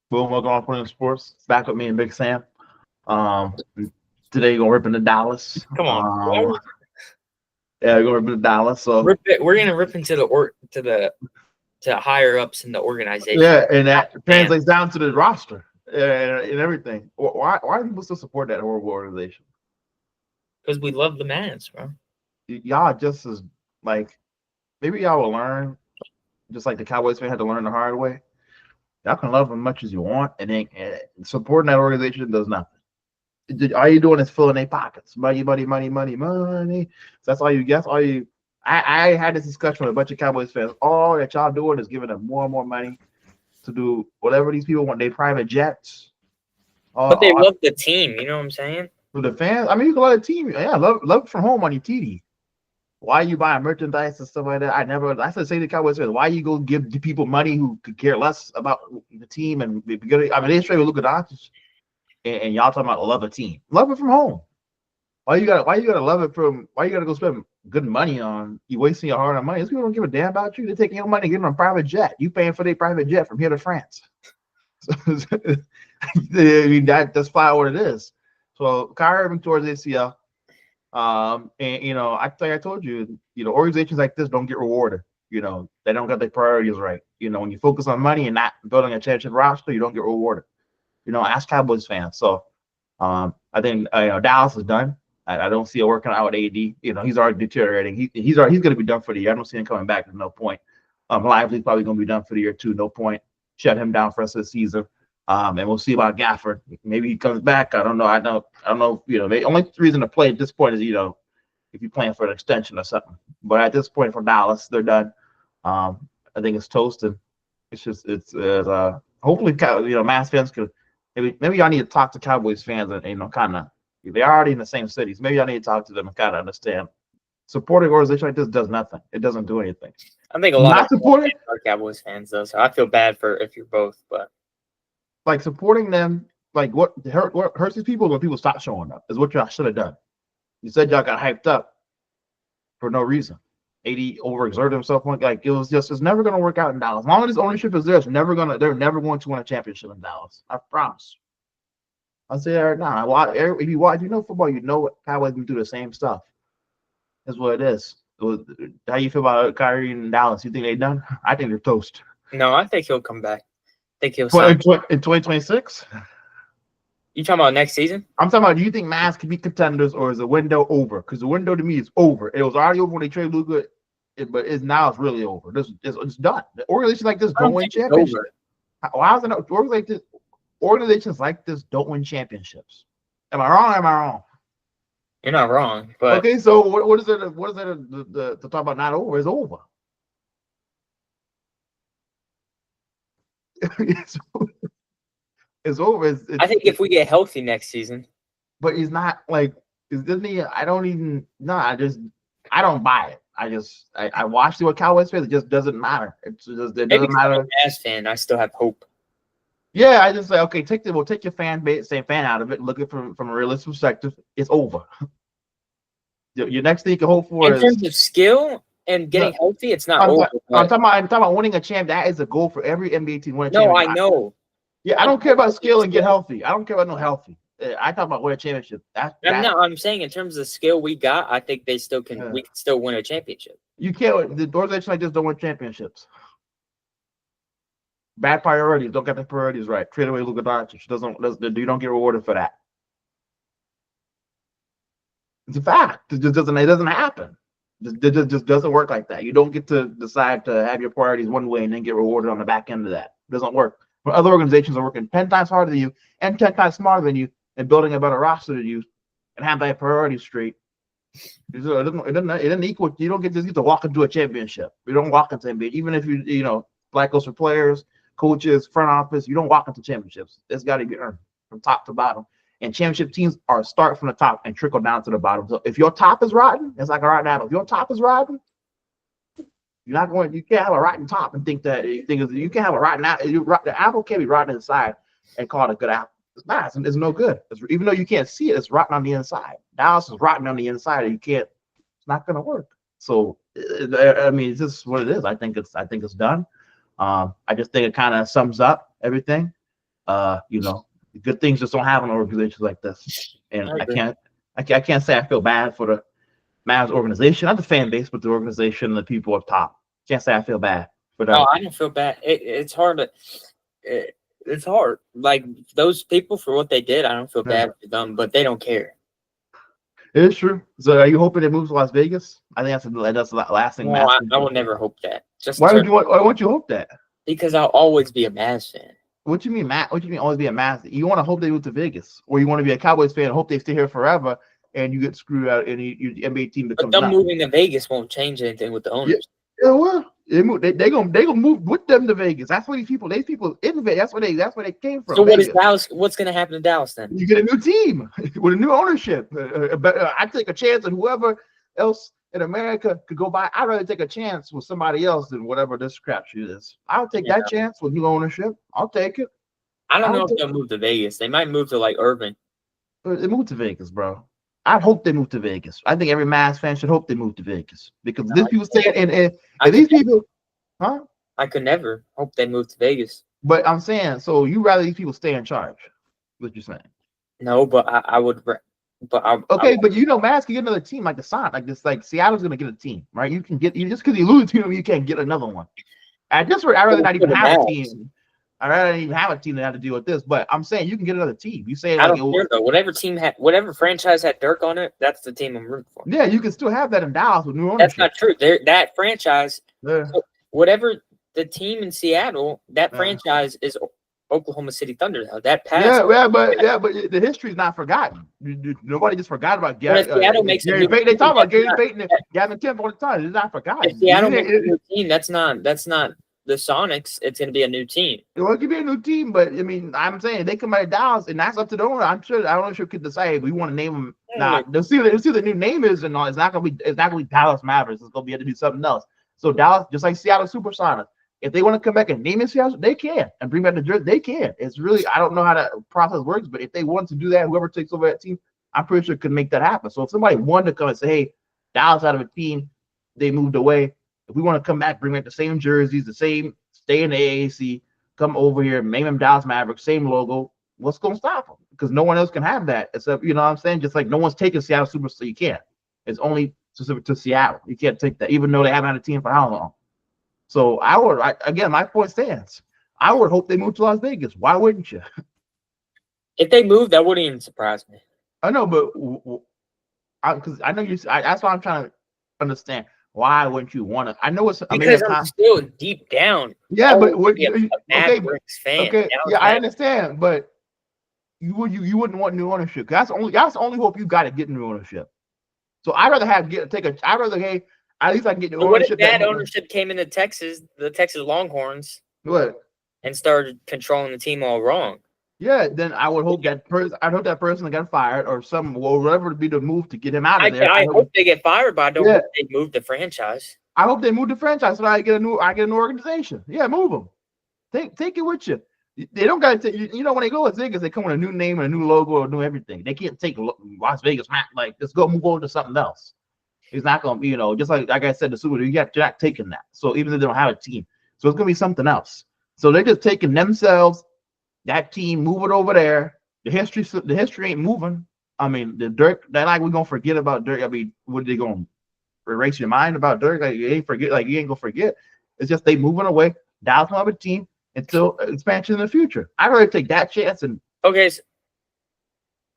Boom, welcome on Putting Sports. Back with me and Big Sam. Um, Today you're gonna rip into Dallas. Come on. Yeah, we're gonna rip into Dallas. So Rip it. We're gonna rip into the higher ups in the organization. yeah, and that Man, translates down to the roster and everything. Why do people still support that horrible organization? because we love the Mavs, bro. Y'all just as like maybe y'all will learn, just like the Cowboys fan had to learn the hard way. Y'all can love them as much as you want, and then supporting that organization does nothing. All you doing is filling their pockets. Money, money, money, money, money. So that's all you guess. All you I had this discussion with a bunch of Cowboys fans. All that y'all doing is giving them more and more money to do whatever these people want. They private jets. But they love the team. You know what I'm saying? For the fans, I mean, you can love the team. Yeah, love it from home on your TD. Why you buying merchandise and stuff like that? I said say to Cowboys fans, why you go give the people money who could care less about the team and I mean they straight with Luka Doncic and y'all talking about love a team. Love it from home. Why you gotta love it from? Why you gotta go spend good money on? You wasting your hard-earned money. These people don't give a damn about you. They're taking your money, and giving them a private jet. You paying for their private jet from here to France. So, I mean that's fly what it is. So Kyrie Irving towards ACL. And I told you, organizations like this don't get rewarded. They don't get their priorities right. When you focus on money and not building a championship roster, you don't get rewarded. Ask Cowboys fans. So I think Dallas is done. I don't see it working out with AD. He's already deteriorating. He's going to be done for the year. I don't see him coming back. There's no point. Lively's probably going to be done for the year too. No point. Shut him down for the rest of the season. And we'll see about Gafford. Maybe he comes back. I don't know. I don't know. The only reason to play at this point is if you're playing for an extension or something. But at this point for Dallas, they're done. I think it's toast. And hopefully Mass fans could maybe y'all need to talk to Cowboys fans and kind of they're already in the same cities. Maybe y'all need to talk to them and kind of understand. Supporting an organization like this does nothing. It doesn't do anything. I think a lot of supporting are Cowboys fans though, so I feel bad for if you're both, but like supporting them, like what hurts these people when people stop showing up is what y'all should have done. You said y'all got hyped up for no reason. AD overexerted himself. Like it's never gonna work out in Dallas. As long as this ownership is there, they're never going to win a championship in Dallas. I promise. I'll say that right now. If you watch, football, Cowboys can do the same stuff. That's what it is. How you feel about Kyrie and Dallas? You think they done? I think they're toast. No, I think he'll come back. I think he'll in 2026. You talking about next season? I'm talking about. Do you think Mavs can be contenders, or is the window over? Because the window to me is over. It was already over when they traded Luka, but it's really over. It's done. Organizations like this don't win championships. How's it? Organizations like this don't win championships. Am I wrong? Or am I wrong? You're not wrong. But okay, so what is it? What is it to talk about? Not over. It's over. It's over. I think if we get healthy next season, but he's not like isn't he? I don't buy it. I watched what Cowboys fans. It just doesn't matter. It doesn't matter. As fan, I still have hope. Yeah, I just say okay. Take your fan base, say fan out of it. Look at it from a realistic perspective. It's over. Your next thing you can hope for in terms of skill and getting healthy, it's not over. I'm talking about winning a champ. That is a goal for every NBA team. Win a no, I know. Yeah, I don't care about skill and get healthy. I don't care about no healthy. I talk about win a championship. I'm saying in terms of skill we got, I think they still can. We can still win a championship. You can't. The organizations like this don't win championships. Bad priorities. Don't get the priorities right. Trade away Luka Doncic. You don't get rewarded for that. It's a fact. It doesn't happen. It just doesn't work like that. You don't get to decide to have your priorities one way and then get rewarded on the back end of that. It doesn't work. When other organizations are working 10 times harder than you and 10 times smarter than you and building a better roster than you and have that priorities straight, it doesn't equal. You don't get to walk into a championship. You don't walk into NBA. Even if black goes for players, coaches, front office, you don't walk into championships. It's got to be earned from top to bottom. And championship teams start from the top and trickle down to the bottom. So if your top is rotten, it's like a rotten apple. If your top is rotten, you can't have a rotten top and think you can't have a rotten apple. The apple can't be rotten inside and call it a good apple. It's not. It's no good. Even though you can't see it, it's rotten on the inside. Dallas is rotten on the inside, and it's not going to work. So, I mean, it's just what it is. I think it's done. I just think it kind of sums up everything. Good things just don't happen in organizations like this. And I agree. I can't say I feel bad for the Mavs organization, not the fan base, but the organization and the people up top. Can't say I feel bad for No, them. I don't feel bad. It's hard to. It's hard. Like those people for what they did, I don't feel Yeah. bad for them, but they don't care. It is true. So are you hoping it moves to Las Vegas? I think that's the last thing No, Mavs I can do. will never hope that. Just Why would you hope that? because I'll always be a Mavs fan. What you mean, Matt? What you mean always be a Mavs? You want to hope they move to Vegas, or you want to be a Cowboys fan and hope they stay here forever, and you get screwed out, and your NBA team But becomes them nothing. moving to Vegas won't change anything with the Yeah, owners. yeah, well, they gonna move with them to Vegas. That's what these people in Vegas. That's where they came from. So what is Vegas. Dallas? What's going to happen to Dallas then? You get a new team with a new ownership. But I take a chance on whoever else in America could go by. I'd rather take a chance with somebody else than whatever this crapshoot is. I'll take that chance with new ownership. I'll take it. I don't know if they'll move to Vegas. They might move to like Irving. They move to Vegas, bro. I hope they move to Vegas. I think every Mavs fan should hope they move to Vegas because these people stay and these people, huh? I could never hope they move to Vegas. But I'm saying, so you rather these people stay in charge? What you're saying? No, but I would. But okay, but Mavs can get another team like the Sonic, like this. Like Seattle's gonna get a team, right? You can get just because you lose to them, you can't get another one. At this rate, I'd rather not even have a team. I'd rather not even have a team that have to deal with this. But I'm saying you can get another team. You say I don't care though. Whatever franchise had Dirk on it, that's the team I'm rooting for. Yeah, you can still have that in Dallas with new ownership. That's not true. That franchise, whatever the team in Seattle, that franchise is Oklahoma City Thunder now. That passed. But the history is not forgotten. Nobody just forgot about Gary. Gary Payton. They talk about Gary Payton and Gavin Kemp all the time. It's not forgotten. If Seattle makes a new team, that's not the Sonics. It's going to be a new team. Well, it could be a new team, but I mean, I'm saying they come out of Dallas, and that's up to the owner. I'm sure the ownership could decide we want to name them. Nah, they'll see the new name is, and it's not gonna be Dallas Mavericks. It's gonna be able to do something else. So Dallas, just like Seattle Supersonics, if they want to come back and name it Seattle, they can, and bring back the jersey, they can. It's really, I don't know how that process works, but if they want to do that, whoever takes over that team, I'm pretty sure could make that happen. So if somebody wanted to come and say, hey, Dallas out of a team, they moved away. If we want to come back, bring back the same jerseys, the same, stay in the AAC, come over here, name them Dallas Mavericks, same logo, what's going to stop them? Because no one else can have that except, you know what I'm saying? Just like no one's taking Seattle Super, so you can't. It's only specific to Seattle. You can't take that, even though they haven't had a team for how long? So again, my point stands. I would hope they move to Las Vegas. Why wouldn't you? If they move, that wouldn't even surprise me. I know, but because I know you. That's why I'm trying to understand. Why wouldn't you want to? I know it's because I'm still deep down. Yeah, but Mavericks fan. Okay, yeah, I understand, but you wouldn't want new ownership. That's the only hope you got to get new ownership. So I'd rather hey, at least I can get new ownership. What if that ownership came into Texas, the Texas Longhorns, and started controlling the team all wrong? Yeah, then I would hope that person got fired or whatever to be the move to get him out of there. I hope they get fired, but I don't hope they move the franchise. I hope they move the franchise so that I get a new organization. Yeah, move them. Take it with you. They don't got to. When they go to Vegas, they come with a new name and a new logo and new everything. They can't take Las Vegas, like let's go move on to something else. It's not gonna be, just like I said, the Super. You're not taking that. So even if they don't have a team, so it's gonna be something else. So they're just taking themselves. That team, move it over there. The history ain't moving. I mean, the Dirk, we're gonna forget about Dirk. I mean, what are they gonna erase your mind about Dirk? Like you ain't gonna forget. It's just they moving away. Dallas will have a team until expansion in the future. I'd rather take that chance and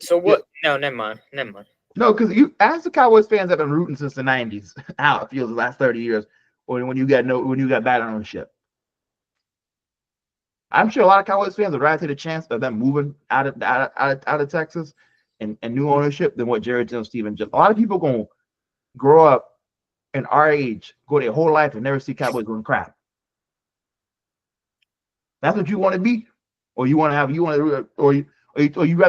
so what? Yeah. No, never mind. No, because you as the Cowboys fans have been rooting since the 90s, how it feels the last 30 years, or when you got bad ownership. I'm sure a lot of Cowboys fans would rather take the chance of them moving out of Texas and new ownership than what Jerry Jones, Steven just. A lot of people gonna grow up in our age, go their whole life and never see Cowboys doing crap. That's what you want to be, or you rather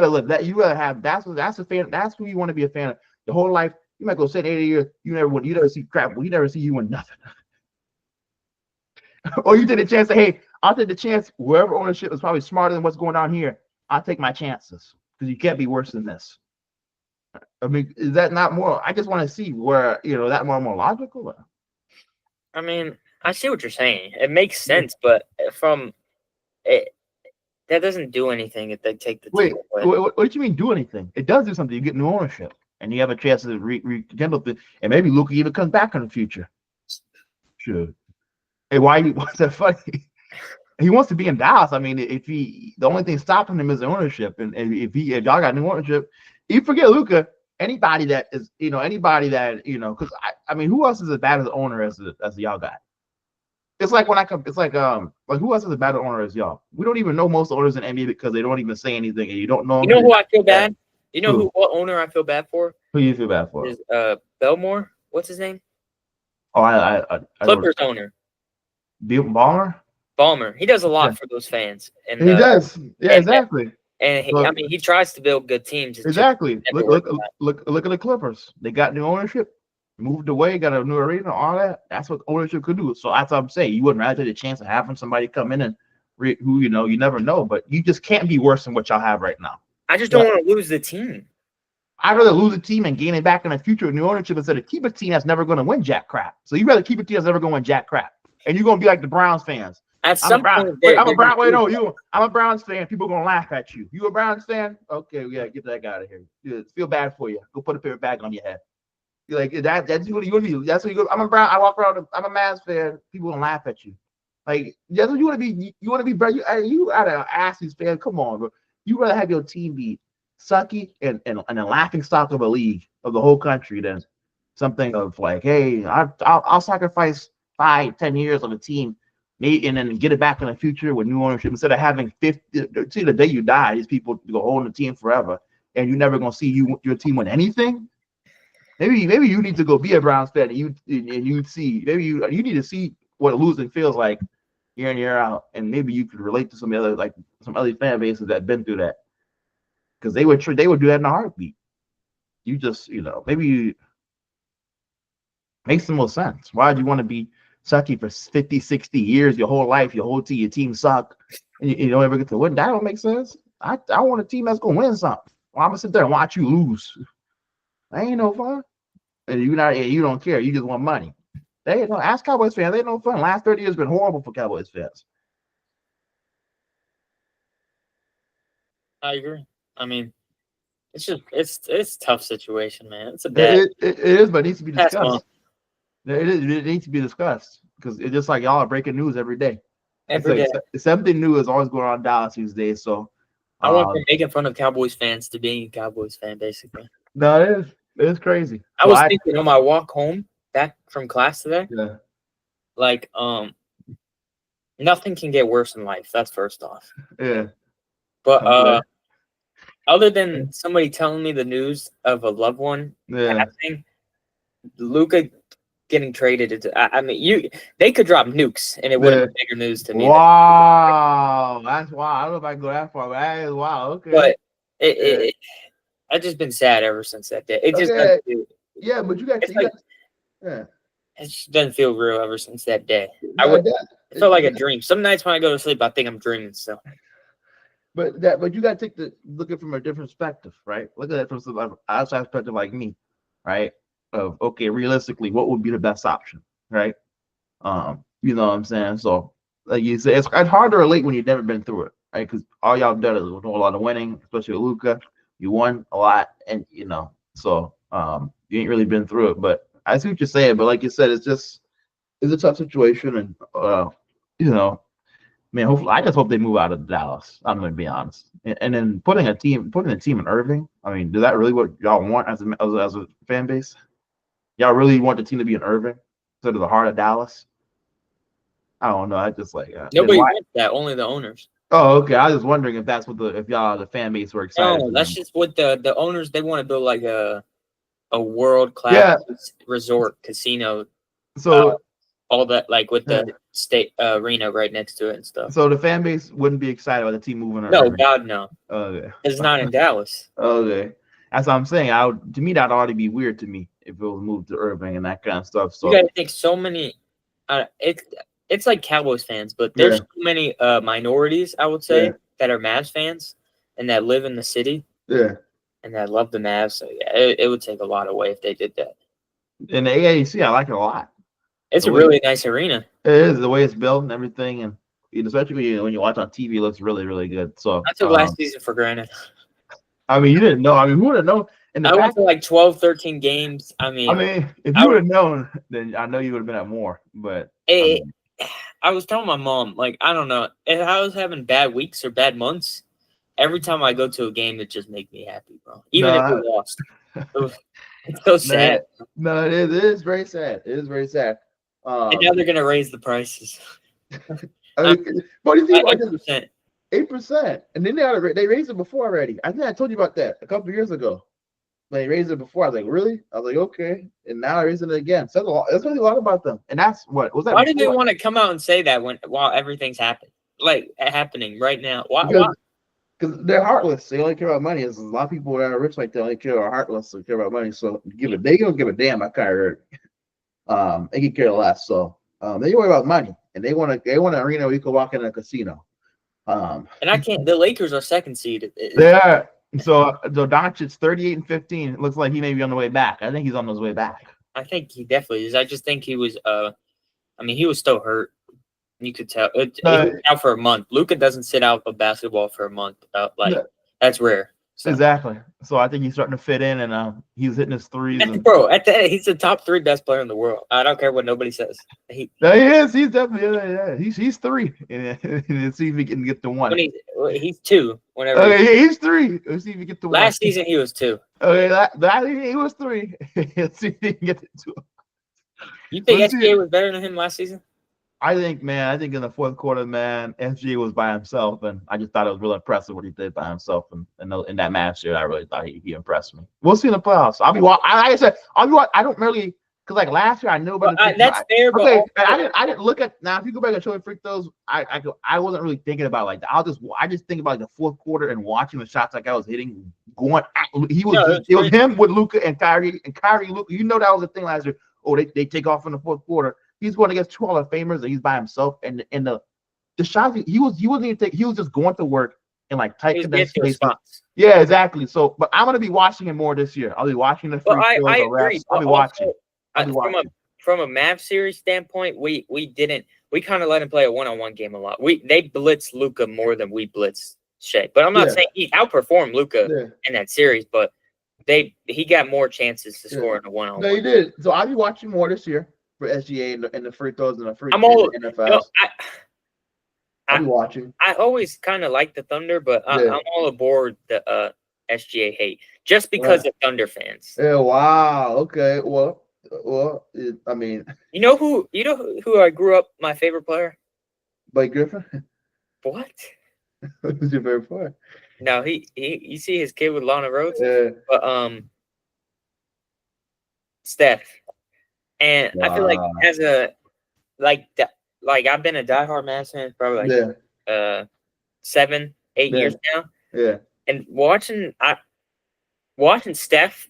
live that. You rather have that's a fan. That's who you want to be a fan of. The whole life, you might go 80 years. You never see crap. We never see you win nothing. Or you take a chance to, hey, I'll take the chance. Whoever ownership is probably smarter than what's going on here. I'll take my chances because you can't be worse than this. I mean, is that not more? I just want to see where that more logical. Or? I mean, I see what you're saying. It makes sense, but That doesn't do anything if they take the Wait, team away. what do you mean do anything? It does do something. You get new ownership, and you have a chance to rekindle it, and maybe Luka even comes back in the future. Sure. Hey, what's that funny? He wants to be in Dallas. I mean, the only thing stopping him is the ownership, and if y'all got new ownership, you forget Luka. Anybody that is, because I mean, who else is as bad as owner as y'all got? It's like who else is a better owner as y'all? We don't even know most owners in NBA because they don't even say anything, and you don't know. You know who I feel bad? You know what owner I feel bad for? Who you feel bad for? Is Belmore? What's his name? Oh, I Clippers owner. Ballmer. He does a lot for those fans. And he does. Yeah, exactly. And I mean, he tries to build good teams. Exactly. Look at the Clippers. They got new ownership, moved away, got a new arena, all that. That's what ownership could do. So that's what I'm saying. You wouldn't rather take the chance of having somebody come in and who you never know, but you just can't be worse than what y'all have right now. I just don't want to lose the team. I'd rather lose a team and gain it back in the future with new ownership instead of keep a team that's never going to win jack crap. So you'd rather keep a team that's never going to win jack crap. And you're going to be like the Browns fans. I'm a Browns fan. People are going to laugh at you. You a Browns fan? Okay, yeah, get that guy out of here. Yeah, feel bad for you. Go put a paper bag on your head. You're like, that's what you want to be. That's what you go. I'm a Brown. I walk around. I'm a Mavs fan. People going to laugh at you. Like, that's what you want to be. You want to be, bro. You gotta ask these fans. Come on, bro. You rather have your team be sucky and a laughing stock of a league of the whole country than something of like, hey, I'll sacrifice 5-10 years on a team, and then get it back in the future with new ownership instead of having 50. See, the day you die, these people go hold the team forever, and you're never gonna see your team win anything. Maybe you need to go be a Browns fan, and you'd see. Maybe you need to see what losing feels like year in year out, and maybe you could relate to some other fan bases that have been through that, because they would do that in a heartbeat. You just maybe you makes the most sense. Why'd you want to be sucky for 50, 60 years, your whole life, your team suck, and you don't ever get to win? That don't make sense. I want a team that's gonna win something. Well, I'm gonna sit there and watch you lose. That ain't no fun. And you don't care. You just want money. They don't ask Cowboys fans. They ain't no fun. Last 30 years has been horrible for Cowboys fans. I agree. I mean, it's a tough situation, man. It's a bad. It is, but it needs to be discussed. It needs to be discussed because it's just like y'all are breaking news every day. Every day. Something new is always going on in Dallas these days. So I went from making fun of Cowboys fans to being a Cowboys fan, basically. No, it is crazy. I was thinking on my walk home back from class today. Yeah. Like, nothing can get worse in life. That's first off. Yeah. But other than somebody telling me the news of a loved one passing, Luka getting traded, they could drop nukes and it wouldn't be bigger news to me. Wow, that's wild. I don't know if I can go that far, but that is wild. Okay. But I've just been sad ever since that day. It just doesn't feel, but you got it just doesn't feel real ever since that day. It felt like a dream. Some nights when I go to sleep, I think I'm dreaming still. But you got to look at it from a different perspective, right? Look at it from some outside perspective like me, right? Of okay, realistically, what would be the best option, right? You know what I'm saying? So, like you said, it's hard to relate when you've never been through it, right? Because all y'all done is a lot of winning, especially with Luka. You won a lot, and so you ain't really been through it. But I see what you're saying. But like you said, it's a tough situation, and man, hopefully, I just hope they move out of Dallas. I'm going to be honest. And then putting a team in Irving. I mean, is that really what y'all want as a fan base? Y'all really want the team to be in Irving instead of the heart of Dallas? I don't know. I just like nobody wants that. Only the owners. Oh, okay. I was just wondering if that's what if y'all the fan base were excited. No, that's just what the owners, they want to build like a world class resort casino. So all that, like with the state arena right next to it and stuff. So the fan base wouldn't be excited about the team moving. No, God, no. Okay. It's not in Dallas. Okay. That's what I'm saying. To me, that ought to be weird to me if it was moved to Irving and that kind of stuff. So you gotta think so many. It's like Cowboys fans, but there's so many minorities, I would say, that are Mavs fans and that live in the city. Yeah. And that love the Mavs. So yeah, it would take a lot away if they did that. In the AAC, I like it a lot. It's a really nice arena. It is the way it's built and everything, and especially when you watch on TV, it looks really, really good. So I took last season for granted. I mean, you didn't know. I mean, who would have known? I went to like 12, 13 games. I mean, if you would have known, then I know you would have been at more. But I was telling my mom, like, I don't know, if I was having bad weeks or bad months, every time I go to a game, it just makes me happy, bro. Even if we lost. It's so sad. No, it is very sad. It is very sad. And now they're gonna raise the prices. I mean, what do you think about 8%? 8%, and then they raised it before already. I think I told you about that a couple of years ago. They raised it before. I was like, really? I was like, okay. And now they're raising it again. Says a lot. That's really a lot about them. And that's what was that? Why did they want to come out and say that while everything's happening right now? Why? Because they're heartless. They only care about money. There's a lot of people that are rich like that only care about heartless. They care about money. So they don't give a damn. I kind of heard. They can care less. So they worry about money, and they want an arena where you can walk in a casino. And I can't. The Lakers are second seed. They are. So Doncic's 38-15. It looks like he may be on the way back. I think he's on his way back. I think he definitely is. I just think he was. I mean, he was still hurt. You could tell. He was out for a month. Luka doesn't sit out of basketball for a month. That's rare. So. Exactly. So I think he's starting to fit in, and he's hitting his threes. Bro, at the end, he's the top 3 best player in the world. I don't care what nobody says. He is. He's definitely He's 3. And see if he can get to 1. He's 2. Whenever. Okay, he's 3. Let's see if he get to 1. Last season he was 2. Okay, that he was 3. Let's see if he can get to 2. You think SGA was better than him last season? I think in the fourth quarter, man, SGA was by himself, and I just thought it was really impressive what he did by himself. And in that match here, I really thought he impressed me. We'll see in the playoffs. I'll be watching. Like I said, I don't really because like last year I knew about that's fair. Okay, but I didn't look at now. If you go back and show me freak those, I wasn't really thinking about it like that. I just think about like the fourth quarter and watching the shots like I was hitting, going. It was him with Luka and Kyrie Luka. You know that was the thing last year. Oh, they take off in the fourth quarter. He's going against 2 Hall of Famers and he's by himself. And the shots he wasn't even taking. He was just going to work in like tight condensed space. Yeah, exactly. So, but I'm gonna be watching him more this year. I'll be watching the free throws. I agree. I'll be watching. From a Mav series standpoint, we kind of let him play a one-on-one game a lot. They blitz Luka more than we blitz Shea. But I'm not saying he outperformed Luka in that series, but he got more chances to score in a one-on-one. No, he did. So I'll be watching more this year for SGA and the free throws and the free NFL. I'll be watching. I always kind of like the Thunder, but I'm all aboard the SGA hate just because of Thunder fans. Yeah. Wow. Okay. Well, I mean, you know who I grew up my favorite player? Blake Griffin. What? Who's your favorite player? No, you see his kid with Lana Rhodes? Yeah. But Steph. And I feel like as I've been a diehard Mavs fan for probably 7, 8 years now. Yeah. And watching Steph,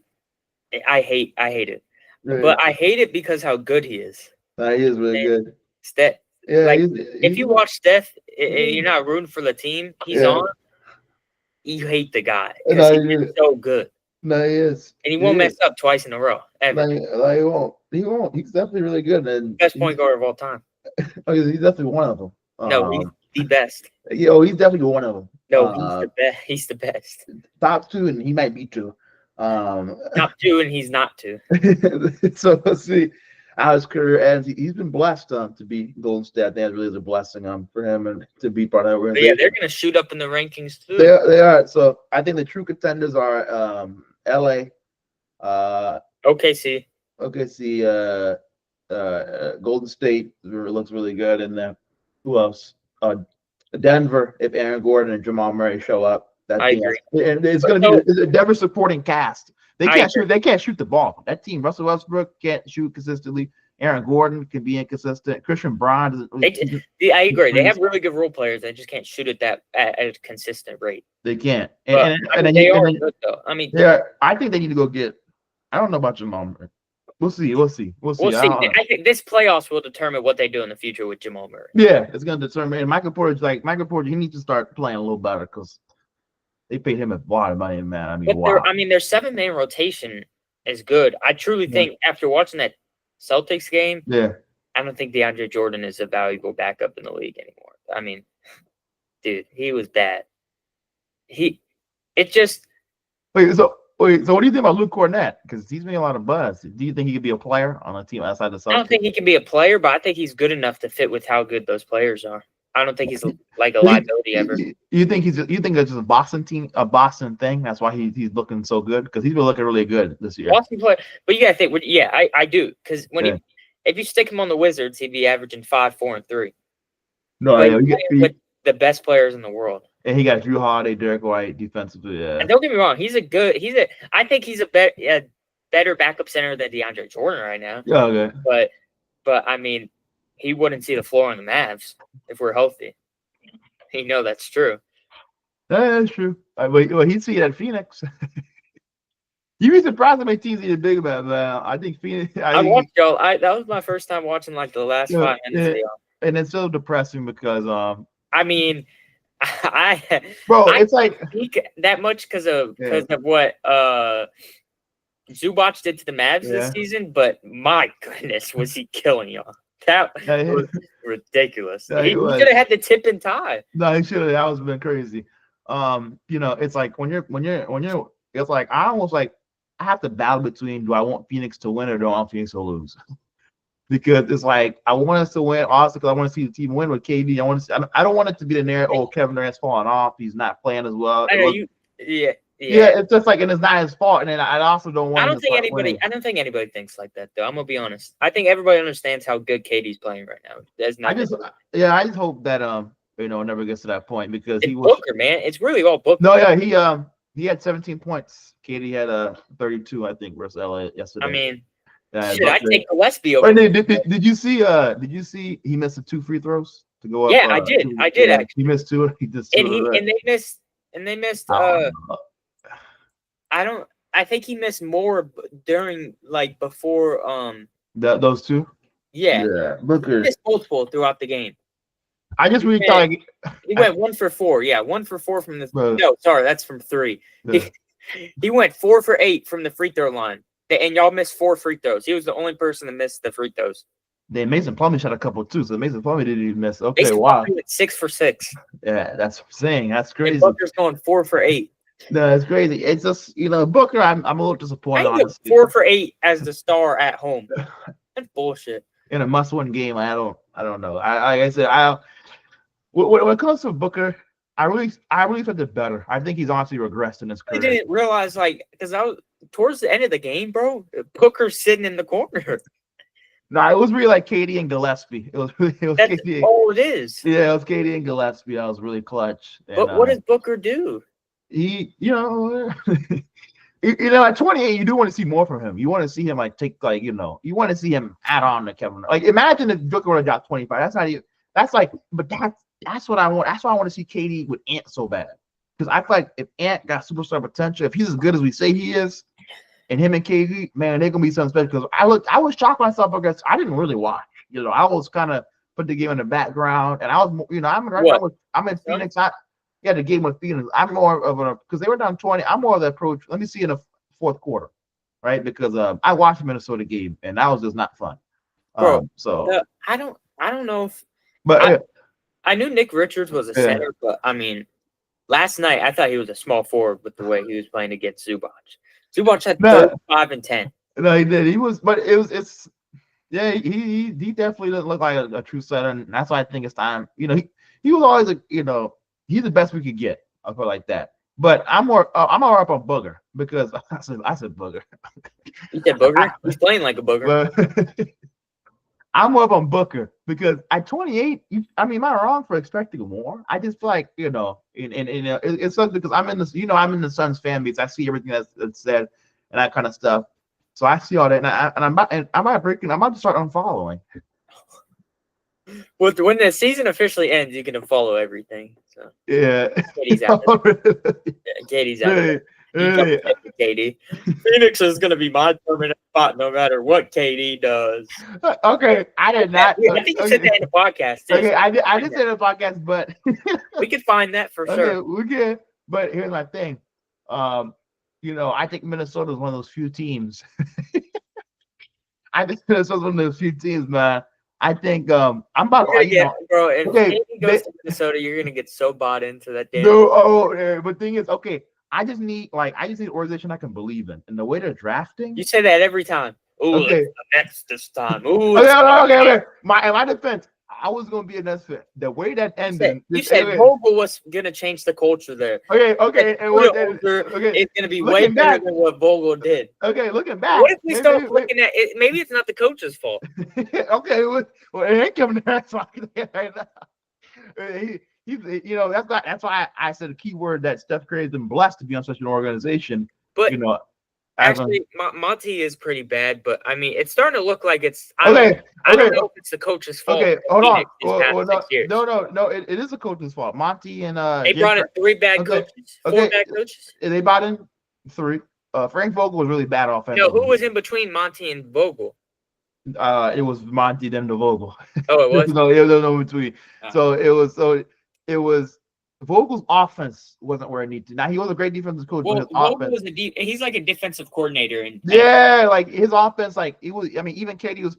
I hate it. Yeah. But I hate it because how good he is. He is really good. Steph. Yeah. If you watch Steph, you're not rooting for the team he's on. You hate the guy because he's so good. No, he is. And he won't mess up twice in a row. Ever. No, he won't. He won't. He's definitely really good. And best point guard of all time. He's definitely one of them. No, he's the best. He's definitely one of them. No, he's the best. He's the best. Top 2, and he might be 2. Top 2, and he's not 2. So let's see how his career ends. He's been blessed to be Golden State. I think that really is a blessing for him and to be part of that organization. Yeah, they're going to shoot up in the rankings too. They are. So I think the true contenders are LA, OKC, Golden State looks really good, and then who else? Denver, if Aaron Gordon and Jamal Murray show up. I agree. And it's going to be a Denver supporting cast. They can't shoot the ball. That team, Russell Westbrook can't shoot consistently. Aaron Gordon can be inconsistent. Christian Braun doesn't really I agree. They have really good role players. They just can't shoot it at a consistent rate. They can't. They are good though. I mean, I think they need to go get. I don't know about Jamal Murray. We'll see. I think this playoffs will determine what they do in the future with Jamal Murray. Yeah, it's going to determine. And Michael Porter, he needs to start playing a little better because they paid him a lot of money, man. I mean, wow. Their 7-man rotation is good. I truly think after watching that Celtics game, I don't think DeAndre Jordan is a valuable backup in the league anymore. I mean, dude, he was bad. It just. So what do you think about Luke Cornett? Because he's making a lot of buzz. Do you think he could be a player on a team outside the Celtics? I don't think he can be a player, but I think he's good enough to fit with how good those players are. I don't think he's like a liability ever. You think it's just a Boston team, a Boston thing? That's why he's looking so good because he's been looking really good this year. Boston player, but you gotta think. Yeah, I do because if you stick him on the Wizards, he'd be averaging 5, 4, and 3. No, with the best players in the world. And he got Drew Holiday, Derek White, defensively. Yeah. And don't get me wrong, I think he's a better backup center than DeAndre Jordan right now. Yeah, okay. But I mean, he wouldn't see the floor on the Mavs if we're healthy. You know that's true. That's true. Well, he'd see it at Phoenix. You'd be surprised how many teams he did big about that. I think Phoenix. I watched y'all. That was my first time watching like the last 5 minutes of y'all. And it's so depressing because I mean, it's like that much because of what Zubac did to the Mavs this season, but my goodness, was he killing y'all? That was ridiculous. He should have had the tip and tie. No, he should have. That was been crazy. It's like when you're it's like I almost like I have to battle between do I want Phoenix to win or do I want Phoenix to lose? Because it's like I want us to win, also because I want to see the team win with KD. I don't want it to be the narrative. Oh, Kevin Durant's falling off. He's not playing as well. Yeah. It's just like, and it's not his fault. And then I also don't want. I don't think anybody thinks like that, though. I'm gonna be honest. I think everybody understands how good KD's playing right now. I just hope that it never gets to that point because he was Booker, man. It's really all Booker. No, yeah, he had 17 points. KD had 32, I think, versus LA yesterday. I mean. Shit, I take Gillespie over. Did you see he missed the 2 free throws to go up? Yeah, I did. I did actually. He missed 2. He just and they missed. I think he missed more during before those 2. Yeah. Booker missed multiple throughout the game. I just really thought he went 1 for 4. Yeah, 1 for 4 from the. No, sorry, that's from 3. Yeah. He went 4 for 8 from the free throw line. And y'all missed 4 free throws. He was the only person that missed the free throws. The Mason Plumlee shot a couple too, so Mason Plumlee didn't even miss. Okay, Mason wow. Went 6 for 6. Yeah, that's what I'm saying. That's crazy. And Booker's going 4 for 8. No, it's crazy. It's just Booker. I'm a little disappointed. Honestly. 4 for 8 as the star at home. That's bullshit. In a must-win game, I don't know. Like I said, when it comes to Booker, I really felt it better. I think he's honestly regressed in his career. I didn't realize because I was towards the end of the game, bro. Booker's sitting in the corner. No, it was really like KD and Gillespie. It was That's KD. all it is. Yeah, it was KD and Gillespie. That was really clutch. But what does Booker do? He, at 28, you do want to see more from him. You want to see him you want to see him add on to Kevin. Like, imagine if Booker would have got 25. That's not even. That's like, but that's what I want. That's why I want to see KD with Ant so bad. Because I feel like if Ant got superstar potential, if he's as good as we say he is, and him and KD, man, they're gonna be something special. Because I was shocked myself because I didn't really watch. I was kind of put the game in the background, and I was, I'm in Phoenix. The game with Phoenix. I'm more of because they were down 20. I'm more of the approach. Let me see in the fourth quarter, right? Because I watched the Minnesota game, and that was just not fun. Bro, I don't know if. But I knew Nick Richards was a center, but I mean, last night I thought he was a small forward with the way he was playing against Zubac. Zubac had 35 and 10. No, he did. He was, but it's he definitely doesn't look like a true center, and that's why I think it's time. He was always he's the best we could get. I feel like that. But I'm more up on Booger because I said Booger. You said Booger? He's playing like a Booger. I'm more up on Booker because at 28, am I wrong for expecting more? I just feel like, it's something because I'm in this, I'm in the Suns fan base. I see everything that's said and that kind of stuff. So I see all that, and I'm about to start unfollowing. Well, when the season officially ends, you can unfollow everything. So yeah, Katie's out there. Katie's out there. KD. Phoenix is going to be my permanent spot no matter what KD does. Okay, I did not. I think you said that in the podcast. Too. Okay, I did say in the podcast, but we could find that for sure. We can. But here's my thing. I think Minnesota is one of those few teams. I think Minnesota's one of those few teams, man. I think I'm about You're gonna to, get, bro. If okay, KD goes to Minnesota, you're gonna get so bought into that damn. no, but thing is, okay, I just need an organization I can believe in, and the way they're drafting. You say that every time. Ooh, Okay, it's the Nets this time. Ooh, okay. My defense, I was gonna be a Nets fan. The way that ended, you said Vogel was gonna change the culture there. Okay, and what? Okay, It's gonna be way better than what Vogel did. Okay, looking back. What if we start looking at it? Maybe it's not the coach's fault. Okay, well, it ain't coming to that right now. That's why I said a key word that Steph Curry's been blessed to be on such an organization. But actually, Monty is pretty bad. But I mean, it's starting to look like it's. I don't know if it's the coach's fault. Okay, hold on. No, it is the coach's fault. Monty and they brought in 3 bad coaches, 4 bad coaches. They brought in 3. Frank Vogel was really bad offensively. No, who was in between Monty and Vogel? It was Monty then the Vogel. Oh, it was. No, it was no between. So it was Vogel's offense wasn't where it needed to. Now he was a great defensive coach. Well, but his Vogel offense, was he's like a defensive coordinator, and like his offense, like it was. I mean, even KD was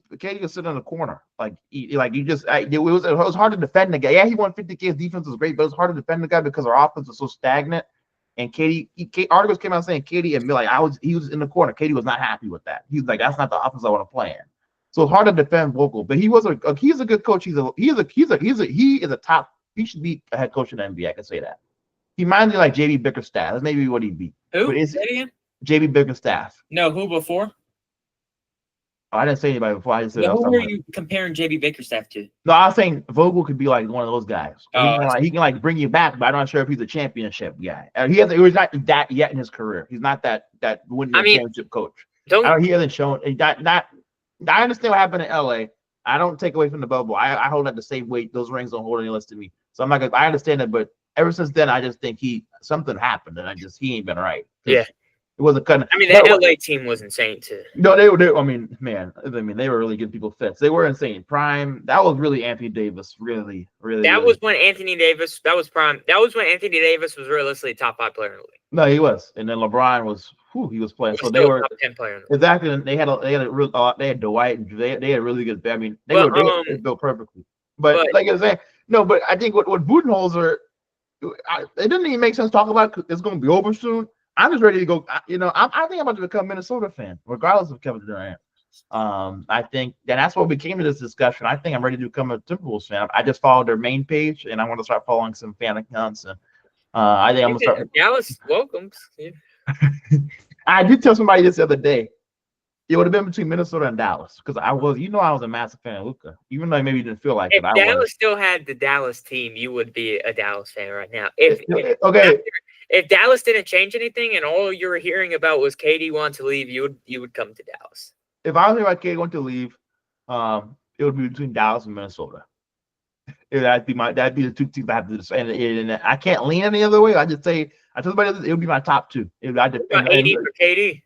sitting in the corner, it was hard to defend the guy. Yeah, he won 50K. His defense was great, but it was hard to defend the guy because our offense was so stagnant. And articles came out saying KD and be like, he was in the corner. KD was not happy with that. He's like, that's not the offense I want to play in. So it's hard to defend Vogel, but he's a good coach. He should be a head coach in the NBA. I can say that. He reminds me like JB Bickerstaff. That's maybe what he'd be. Who? JB Bickerstaff. No, who before? Oh, I didn't say anybody before. I just said. Who were you comparing JB Bickerstaff to? No, I was saying Vogel could be like one of those guys. He can like bring you back, but I'm not sure if he's a championship guy. He was not that yet in his career. He's not that winning championship coach. He hasn't shown. I understand what happened in LA. I don't take away from the bubble. I hold that the same weight. Those rings don't hold any less to me. So I'm not gonna. I understand it, but ever since then, I just think something happened, and he ain't been right. Yeah. It wasn't cutting. I mean, that LA team was insane too. No, they were. I mean, they were really giving people fits. They were insane. Prime. That was really Anthony Davis. Really. That was when Anthony Davis. That was prime. That was when Anthony Davis was realistically a top 5 player in the league. No, he was. And then LeBron was. He was playing. So they were top 10 player. Exactly. And they had Dwight. And they had really good. I mean, they were built perfectly. But like I was saying, no. But I think what Budenholzer, it didn't even make sense to talk about. It's going to be over soon. I'm just ready to go. I think I'm about to become a Minnesota fan, regardless of Kevin Durant. I think that's what we came to this discussion. I think I'm ready to become a Timberwolves fan. I just followed their main page, and I want to start following some fan accounts. And I think I'm gonna start. Dallas welcomes. Yeah. I did tell somebody this the other day. It would have been between Minnesota and Dallas because I was a massive fan of Luka, even though maybe you didn't feel like if it. If Dallas still had the Dallas team, you would be a Dallas fan right now. If Dallas didn't change anything and all you were hearing about was KD wanted to leave, you would come to Dallas. If I was hearing about KD wanting to leave, it would be between Dallas and Minnesota. That'd be the 2 teams I have to decide. And I can't lean any other way. I just say I told somebody it would be my top 2. AD for KD.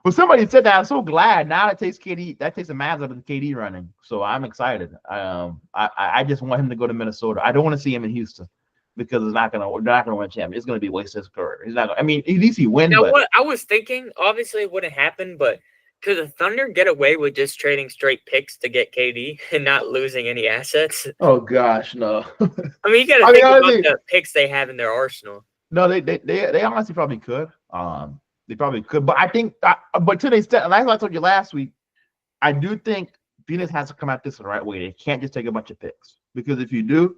Well, somebody said that. I'm so glad. Now that takes KD. That takes the Mavs out of the KD running. So I'm excited. I just want him to go to Minnesota. I don't want to see him in Houston because they're not gonna win a championship. It's gonna be a waste of his career. He's not. I mean, at least he wins. Now, what I was thinking, obviously, it wouldn't happen. But could the Thunder get away with just trading straight picks to get KD and not losing any assets? Oh gosh, no. I mean, you got to think about the picks they have in their arsenal. No, they honestly probably could. They probably could, but I think, but to the extent, like I told you last week, I do think Phoenix has to come at this the right way. They can't just take a bunch of picks because if you do,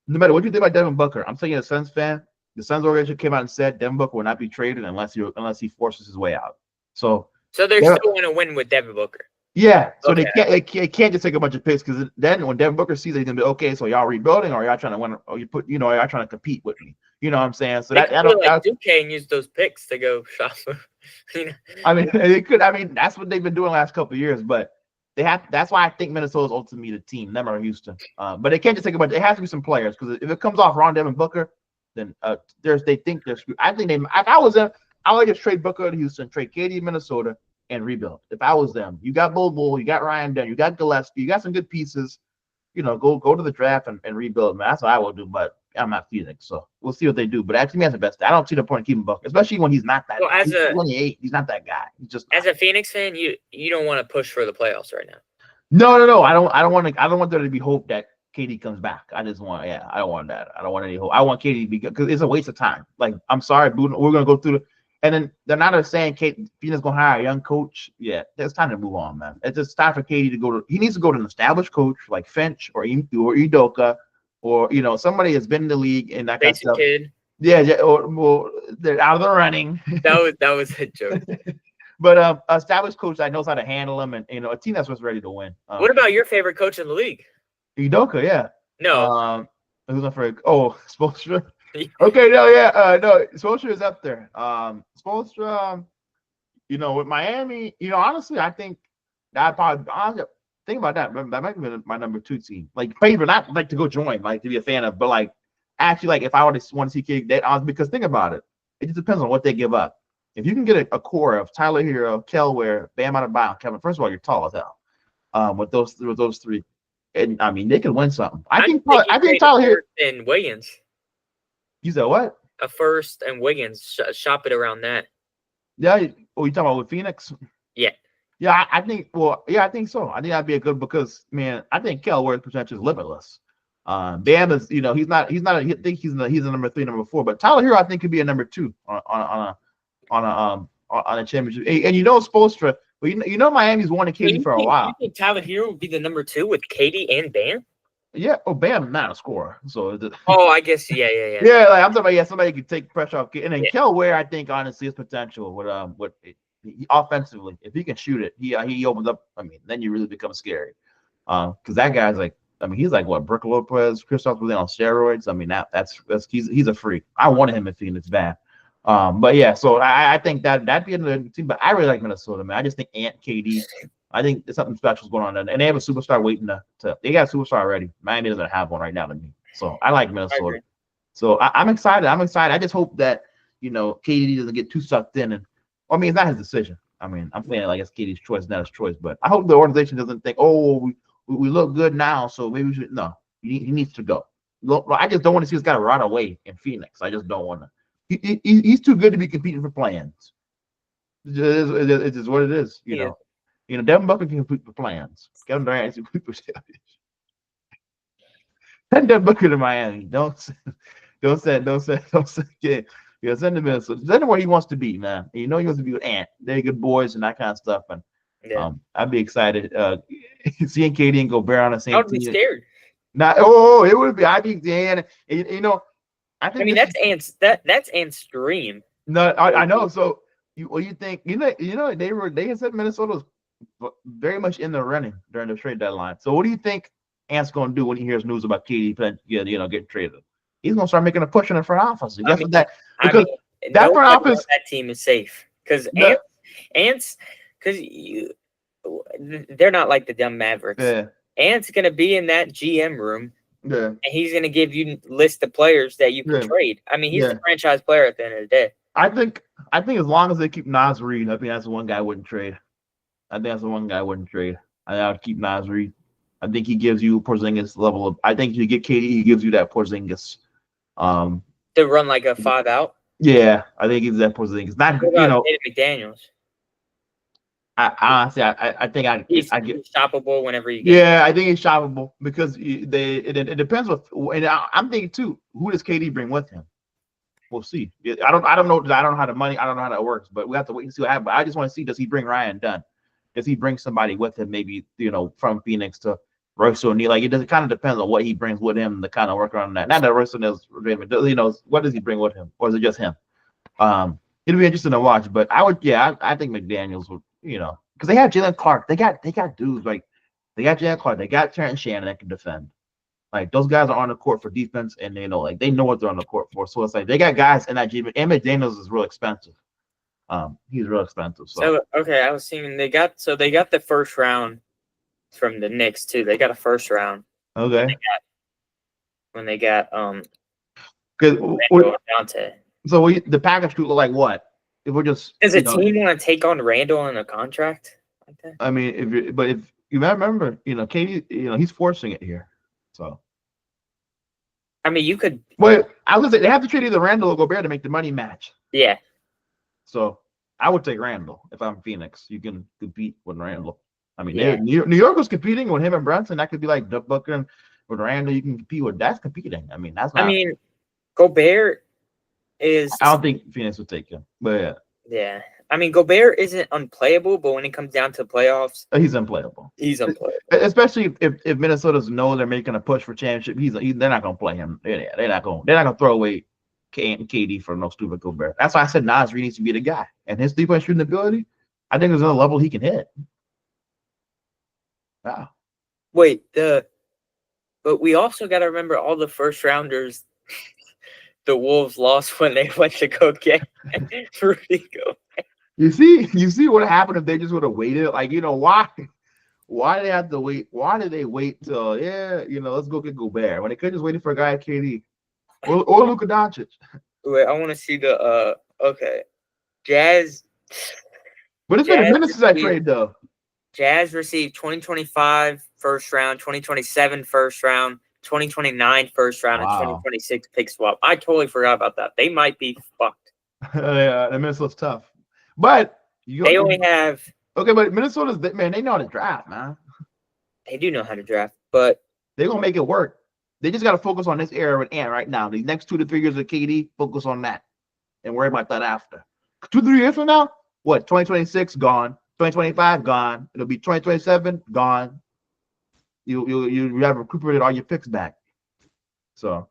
no matter what you think about Devin Booker, I'm saying a Suns fan, the Suns organization came out and said Devin Booker will not be traded unless he forces his way out. So they're still going to win with Devin Booker. Yeah, so they can't just take a bunch of picks because then when Devin Booker sees it, he's gonna be okay. So y'all rebuilding, or y'all trying to win, or y'all trying to compete with me. You know what I'm saying? So that like Duque and use those picks to go shop. I mean, they could. I mean, that's what they've been doing the last couple of years. But they have. That's why I think Minnesota's ultimately the team, never Houston. But they can't just take a bunch. It has to be some players because if it comes off Ron Devin Booker, then they think they're screwed. I think if I was them, I would just trade Booker to Houston, trade KD to Minnesota, and rebuild. If I was them, you got Bull, you got Ryan Dunn, you got Gillespie, you got some good pieces. Go to the draft and rebuild. Man, that's what I will do. But I'm not Phoenix, so we'll see what they do. But actually, that's the best. I don't see the point in keeping Booker, especially when he's not that. Well, he's 28. He's not that guy. He's just as a Phoenix fan, you don't want to push for the playoffs right now. No. I don't want to. I don't want there to be hope that KD comes back. I just want. Yeah, I don't want that. I don't want any hope. I want KD to be good because it's a waste of time. Like, I'm sorry, we're gonna go through and then they're not saying Phoenix gonna hire a young coach. Yeah, it's time to move on, man. It's just time for KD to go to. He needs to go to an established coach like Finch or Udoka, or somebody that's been in the league and that kind of stuff. Kid. Yeah, or they're out of the running. That was a joke. But established coach that knows how to handle them, and a team that's was ready to win. What about your favorite coach in the league? Udoka, yeah. No. Who's up for? Oh, Spoelstra. Okay, no, yeah, no, Spoelstra is up there. Spoelstra, with Miami, honestly, I think that honestly, think about that. That might be my number 2 team. Like, favorite, not like to go join, like to be a fan of, but like actually, like if I want to see KD, because think about it, it just depends on what they give up. If you can get a core of Tyler Hero, Kel Ware, Bam Adebayo, Kevin, first of all, you're tall as hell. With those 3, and I mean they can win something. I think Tyler Hero and Wiggins. You said what? A first and Wiggins. Shop it around that. Yeah. Oh, you talking about with Phoenix? Yeah. Yeah, I think. Well, yeah, I think so. I think that'd be a good because man, I think Kel Ware's potential is limitless. Bam is, he's not. I think he's a number 3, number 4. But Tyler Hero, I think, could be a number 2 on a championship. And Spoelstra. But Miami's wanted KD for a while. You think Tyler Hero would be the number 2 with KD and Bam? Yeah. Oh, Bam not a scorer. So. I guess. Yeah. Yeah, like I'm talking about. Somebody could take pressure off. And then Kel Ware, I think, honestly, his potential with offensively, if he can shoot it, he opens up. I mean, then you really become scary. Because that guy's like. I mean, he's like what Brook Lopez, Kristaps Porzingis on steroids. I mean, that's he's a freak. I wanted him in Phoenix bad. But yeah, so I think that'd be another team. But I really like Minnesota, man. I just think Ant, KD. I think there's something special going on there, and they have a superstar waiting to. They got a superstar already. Miami doesn't have one right now to me, so I like Minnesota. So I'm excited. I just hope that KD doesn't get too sucked in, and I mean, it's not his decision. I mean, I'm saying like it's KD's choice, not his choice. But I hope the organization doesn't think, we look good now, so maybe we should. No, he needs to go. I just don't want to see this guy run away in Phoenix. I just don't want to. He's too good to be competing for plans. It is what it is, you know. Devin Booker can compete for plans. Kevin Durant can compete for selfish. Send Devin Booker to Miami. Don't send. Yeah, send him in. So send him where he wants to be, man. And he wants to be with Ant. They're good boys and that kind of stuff. And I'd be excited seeing KD and Gobert on the same team. I would be scared. It would be. I'd be Dan. I mean that's Ant's dream. No, I know. So you think they had said Minnesota was very much in the running during the trade deadline. So what do you think Ant's going to do when he hears news about KD getting traded? He's going to start making a push in the front office. That front office, that team is safe because Ant's because they're not like the dumb Mavericks. Yeah. Ant's going to be in that GM room. Yeah. And he's going to give you a list of players that you can trade. I mean, he's the franchise player at the end of the day. I think as long as they keep Naz Reid, I think that's the one guy I wouldn't trade. I would keep Naz Reid. I think he gives you Porzingis level of. I think if you get KD, he gives you that Porzingis. To run like a 5-out. Yeah, I think he's that Porzingis. Not McDaniels. I think he's shoppable whenever you get. Yeah, I think he's shoppable because it depends and I'm thinking too. Who does KD bring with him? We'll see. I don't know how the money. I don't know how that works, but we have to wait and see what happens. But I just want to see, does he bring Ryan Dunn? Does he bring somebody with him? Maybe from Phoenix to Royce O'Neal. Like it kind of depends on what he brings with him to kind of work on that. Not that Royce O'Neal's, what does he bring with him, or is it just him? It'll be interesting to watch. But I think McDaniels would. Because they have Jalen Clark. They got dudes like they got Jalen Clark. They got Terrence Shannon that can defend. Like those guys are on the court for defense, and they know what they're on the court for. So it's like they got guys in that gym. And McDaniels is real expensive. He's real expensive. So okay, I was seeing they got the first round from the Knicks too. They got a first round. Okay. When they got Dante. So the package could look like what? If we're just does a team want to take on Randall on a contract like that? I mean, if you remember, KD, he's forcing it here. So I mean, you could. Well, I was gonna say they have to trade either Randall or Gobert to make the money match. Yeah. So I would take Randall if I'm Phoenix. You can compete with Randall. I mean, New York was competing with him and Brunson. That could be like the Booker with Randall. You can compete with. That's competing. I mean, that's not. I mean, Gobert is. I don't think Phoenix would take him, but yeah. Yeah. I mean, Gobert isn't unplayable, but when it comes down to playoffs, he's unplayable. He's unplayable. Especially if Minnesota's know they're making a push for championship. They're not gonna play him. They're not gonna throw away KD for no stupid Gobert. That's why I said Nas really needs to be the guy. And his 3-point shooting ability, I think there's another level he can hit. Wow. Wait, but we also got to remember all the first rounders the Wolves lost when they went to go get Rudy Gobert. You see what happened if they just would have waited? Like, why? Why do they have to wait? Why did they wait till let's go get Gobert when they could just waited for a guy like KD or Luka Doncic? Wait, I want to see the okay. Jazz. But it's been a minute since I trade though. Jazz received 2025 first round, 2027 first round, 2029 first round, and 2026 pick swap. I totally forgot about that. They might be fucked. Yeah, the Minnesota's tough. But they only have but Minnesota's man, they know how to draft, man. They do know how to draft, but they're gonna make it work. They just gotta focus on this era with Ant right now. The next 2 to 3 years of KD, focus on that. And worry about that after. 2 to 3 years from now, what? 2026 gone, 2025 gone, it'll be 2027 gone. You have recuperated all your picks back. So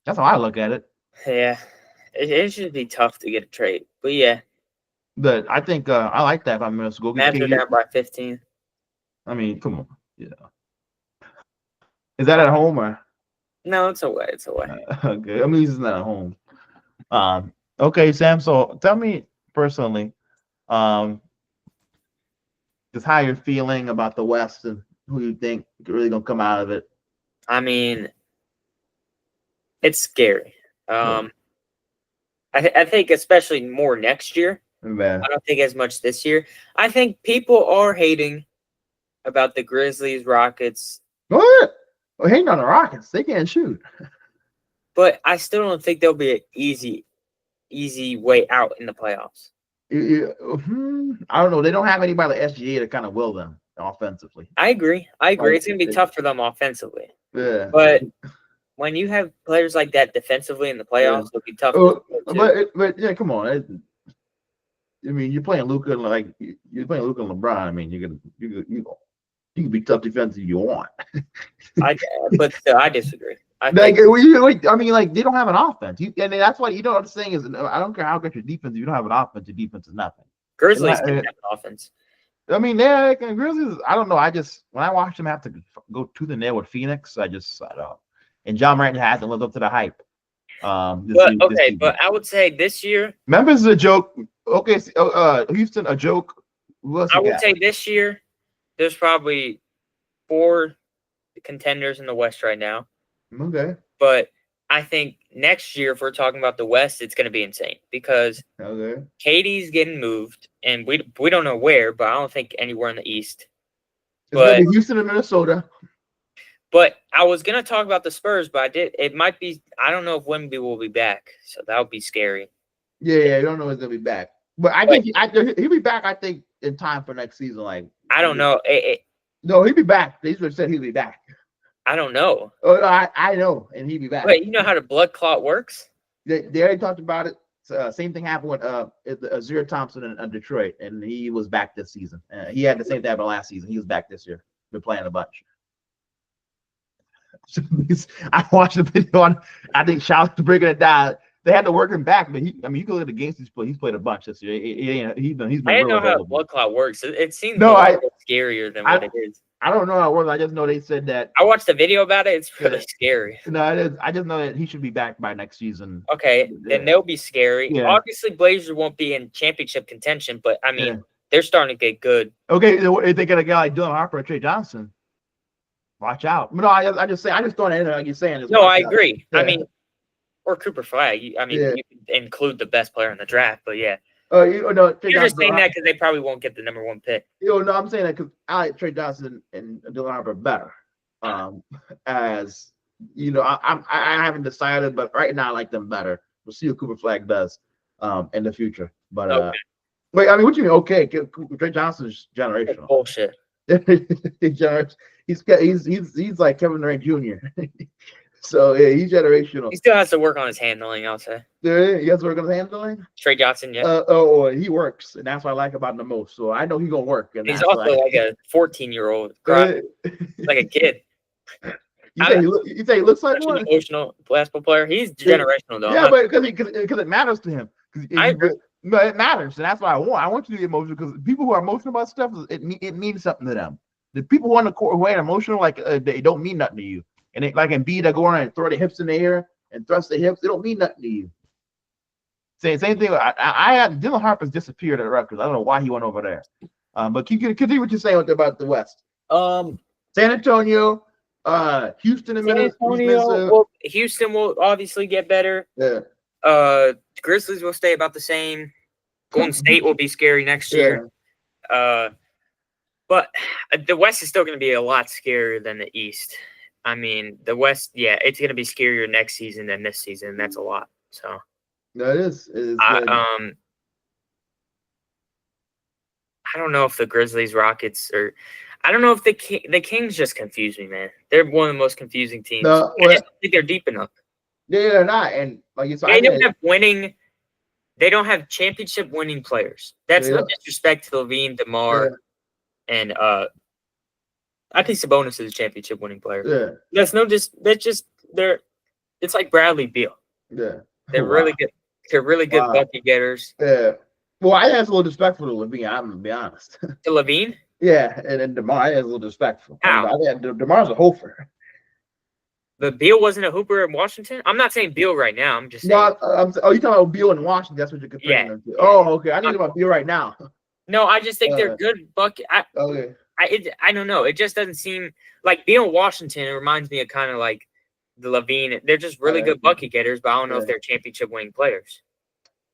that's how I look at it. Yeah. It should be tough to get a trade, but yeah. But I think I like that. If I'm going to go get Mavs are down by 15. I mean, come on, Is that at home or? No, it's away. It's away. Okay, I mean, it's not at home. Okay, Sam. So tell me personally, just how you're feeling about the West and who you think really gonna come out of it. I mean, it's scary. I think especially more next year. Man. I don't think as much this year. I think people are hating about the Grizzlies, Rockets. What? Well, hating on the Rockets. They can't shoot. But I still don't think there'll be an easy way out in the playoffs. I don't know. They don't have anybody like SGA to kind of will them offensively. I agree. It's going to be tough for them offensively. Yeah. But when you have players like that defensively in the playoffs, it'll be tough. But yeah, come on. I mean, you're playing Luka and LeBron. I mean, you can be tough defensively if you want. But still, I disagree. I mean, like, they don't have an offense. And that's why what I'm saying is, I don't care how good your defense. If you don't have an offense, your defense is nothing. Grizzlies can have an offense. I mean, Grizzlies. I don't know. When I watched them have to go tooth and nail with Phoenix, I just sat up. And John Morant hasn't lived up to the hype. But I would say this year, Memphis is a joke. Okay, Houston a joke. I would say this year, there's probably 4 contenders in the West right now. Okay. But I think next year, if we're talking about the West, it's going to be insane because KD's getting moved, and we don't know where, but I don't think anywhere in the East. It's going to be Houston and Minnesota. But I was going to talk about the Spurs, but it might be – I don't know if Wemby will be back, so that would be scary. Yeah, I don't know if he's going to be back. But I think he'll be back, I think, in time for next season. Like, I don't know. No, he'll be back. They said he'll be back. I don't know. Oh, I know, and he'll be back. Wait, you know how the blood clot works? They already talked about it. Same thing happened with Azir Thompson in Detroit, and he was back this season. He had the same thing happen last season. He was back this year. Been playing a bunch. I watched the video on. I think Shouts breaking it down. They had to work him back, but you can look at the games he's played. He's played a bunch this year. He's been. I didn't know how blood clot works. It seems scarier than what it is. I don't know how it works. I just know they said that. I watched the video about it. It's really scary. No, it is. I just know that he should be back by next season. Okay, then they'll be scary. Yeah. Obviously, Blazers won't be in championship contention, but I mean, they're starting to get good. Okay, if they get a guy like Dylan Harper or Trey Johnson, watch out. No, I just throwing it in there like you're saying. No, I agree. Yeah. I mean, or Cooper Flag. You can include the best player in the draft, but yeah. You're just saying that because they probably won't get the number 1 pick. No, I'm saying that because I like Trey Johnson and Dylan Harper better. As you know, I haven't decided, but right now I like them better. We'll see what Cooper Flag does in the future. But Wait, I mean, what you mean? Okay, Trey Johnson's generational. Bullshit. He's like Kevin Durant Jr. So yeah, he's generational. He still has to work on his handling, I'll say. Yeah, he has to work on his handling. Trey Johnson, yeah. He works, and that's what I like about him the most. So I know he's gonna work. And he's also like a 14-year-old, like a kid. You say he looks like one? An emotional basketball player. He's generational though. Yeah, but because it matters to him. I agree. No, it matters, and that's what I want. I want you to be emotional because people who are emotional about stuff, it means something to them. The people who on the court who ain't emotional, like they don't mean nothing to you. And it, like Embiid, that go around and throw their hips in the air and thrust their hips, it don't mean nothing to you. Same thing. I had Dylan Harper's disappeared at Rutgers. I don't know why he went over there. But continue what you're saying about the West. San Antonio, Houston, and Minnesota. Well, Houston will obviously get better. Yeah. Grizzlies will stay about the same. Golden State will be scary next year. But the West is still going to be a lot scarier than the East. I mean, the West, yeah, it's going to be scarier next season than this season. That's a lot. So that is. I don't know if the Grizzlies, Rockets, or I don't know if the Kings just confuse me, man. They're one of the most confusing teams. I just don't think they're deep enough. They're not, and like you said, they don't have championship winning players. That's no disrespect to Levine, DeMar, and I think Sabonis is a championship winning player. Yeah. It's like Bradley Beal. Yeah. They're really good. They're really good bucket getters. Yeah. Well, I have a little disrespectful to Levine, I'm gonna be honest. To Levine? Yeah, and DeMar I have a little disrespectful. How? DeMar's a hoper. But Beal wasn't a hooper in Washington? I'm not saying Beal right now. I'm just saying. No, you talking about Beal in Washington? That's what you're comparing them to. Yeah. Oh, okay. I think about Beal right now. No, I just think they're good bucket. Okay. I don't know. It just doesn't seem like Beal in Washington. It reminds me of kind of like the Levine. They're just really good bucket getters, but I don't know if they're championship winning players.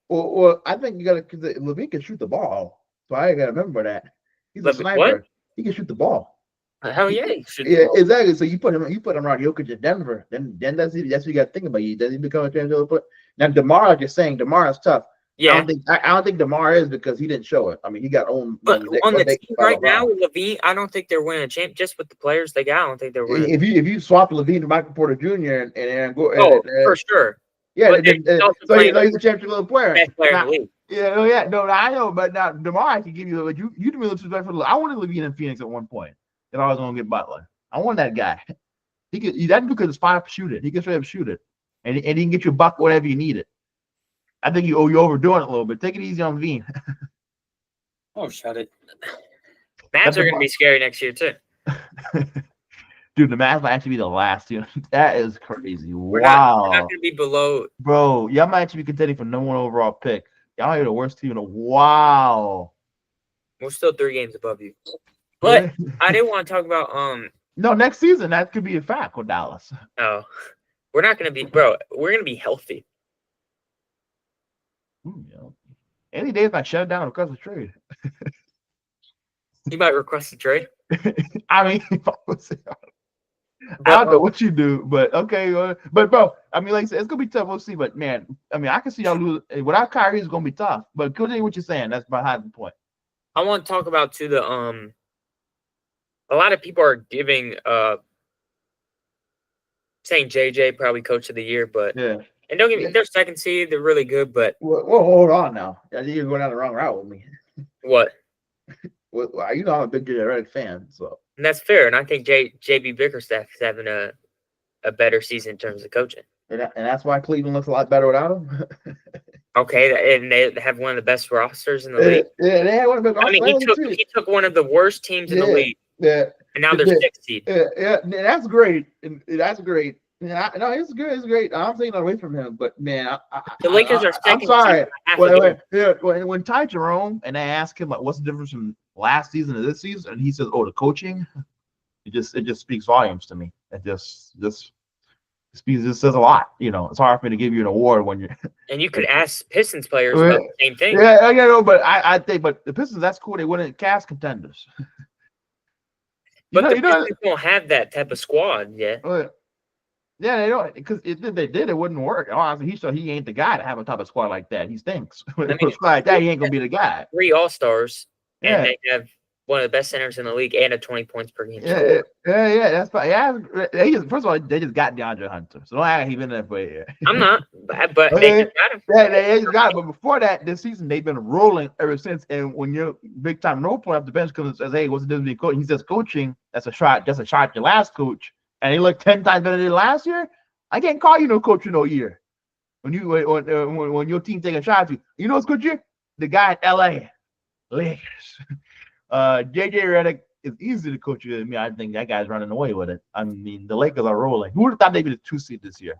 Well, I think you got to because Levine can shoot the ball, so I got to remember that. He's a sniper. What? He can shoot the ball. Hell yeah, exactly. So you put him around Jokic in Denver, then that's what you got to think about. Does he become a championship player? Now DeMar, like you're saying, DeMar is tough. Yeah, I don't think DeMar is because he didn't show it. I mean, he got owned. But on the team right now with Levine, I don't think they're winning a champ just with the players they got. I don't think they're winning. If you swap Levine to Michael Porter Jr. and go, for sure. Yeah, so he's a championship player. Best player in the league. Yeah, no, I know, but now DeMar I can give you. Like, you do me a little disrespectful. I wanted Levine in Phoenix at one point. If I was gonna get Butler, I want that guy. That dude could spot up, shoot it. He can straight up shoot it, and he can get you a buck whatever you need it. I think you're overdoing it a little bit. Take it easy on Veen. Oh, shut it. Mavs are gonna be scary next year too. Dude, the Mavs might actually be the last team. That is crazy. We're not gonna be below. Bro, y'all might actually be contending for #1 overall pick. Y'all are the worst team in the wow. We're still 3 games above you. But I didn't want to talk about No, next season that could be a fact with Dallas. Oh, we're not gonna be, bro. We're gonna be healthy. Any day if I shut it down because of trade. You might request a trade. I mean, I don't know what you do, but okay. But bro, I mean, like I said, it's gonna be tough. We'll see. But man, I mean, I can see y'all lose without Kyrie. It's gonna be tough. But continue what you're saying. That's behind the point. I want to talk about too the a lot of people are giving saying JJ probably coach of the year, but and don't get me, they're second seed, they're really good, but well, hold on now. I think you're going down the wrong route with me. What? Well, you know I'm a big JJ Redick fan, so and that's fair. And I think JB Bickerstaff is having a better season in terms of coaching. And that's why Cleveland looks a lot better without him. Okay, and they have one of the best rosters in the league. Yeah, they had one of the best. I mean, he took one of the worst teams in the league. Yeah, and now they're 6th seed. Yeah, that's great. That's great. Yeah, no, it's good. It's great. I'm taking that away from him, but man, the Lakers are second. I'm sorry. When Ty Jerome and I ask him like, what's the difference from last season to this season, and he says, "Oh, the coaching," it just speaks volumes to me. It just says a lot. You know, it's hard for me to give you an award when you're. And you could ask Pistons players about the same thing. Yeah, I know, but I think, but the Pistons, that's cool. They wouldn't cast contenders. But the Pistons don't have that type of squad yet. Yeah, they don't because if they did, it wouldn't work. Honestly, he ain't the guy to have a type of squad like that. He stinks. With a squad like that, he ain't gonna be the guy. 3 All-Stars, and Yeah. they have one of the best centers in the league and a 20 points per game. Yeah, that's fine. Yeah, first of all, they just got DeAndre Hunter, so don't act like he's been there for a year. I'm not, but they just got him. Yeah, they just got him. But before that, this season they've been rolling ever since. And when you're big time role player off the bench comes and says, "Hey, what's the difference between coaching?" He says, "Coaching, that's a shot. That's a shot at your last coach." And he looked 10 times better than last year. I can't call you no coach in no year. When your team taking shots, you know what's coach here? The guy in L.A. Lakers. JJ Redick is easy to coach you. I mean, I think that guy's running away with it. I mean, the Lakers are rolling. Who would have thought they'd be the 2 seed this year?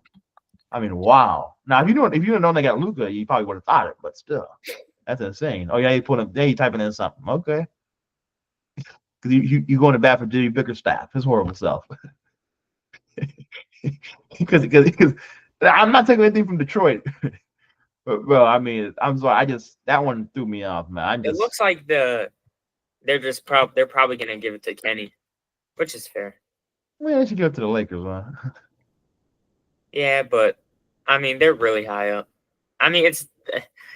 I mean, wow. Now, if you didn't know they got Luka, you probably would have thought it. But still, that's insane. Oh yeah, you typing in something. Okay, because you going to bat for Jimmy Bickerstaff, his horrible self. Because I'm not taking anything from Detroit. But well, I mean, I'm sorry. That one threw me off, man. It looks like they're probably gonna give it to Kenny, which is fair. Well, they should give it to the Lakers, man. Yeah, but I mean they're really high up. I mean it's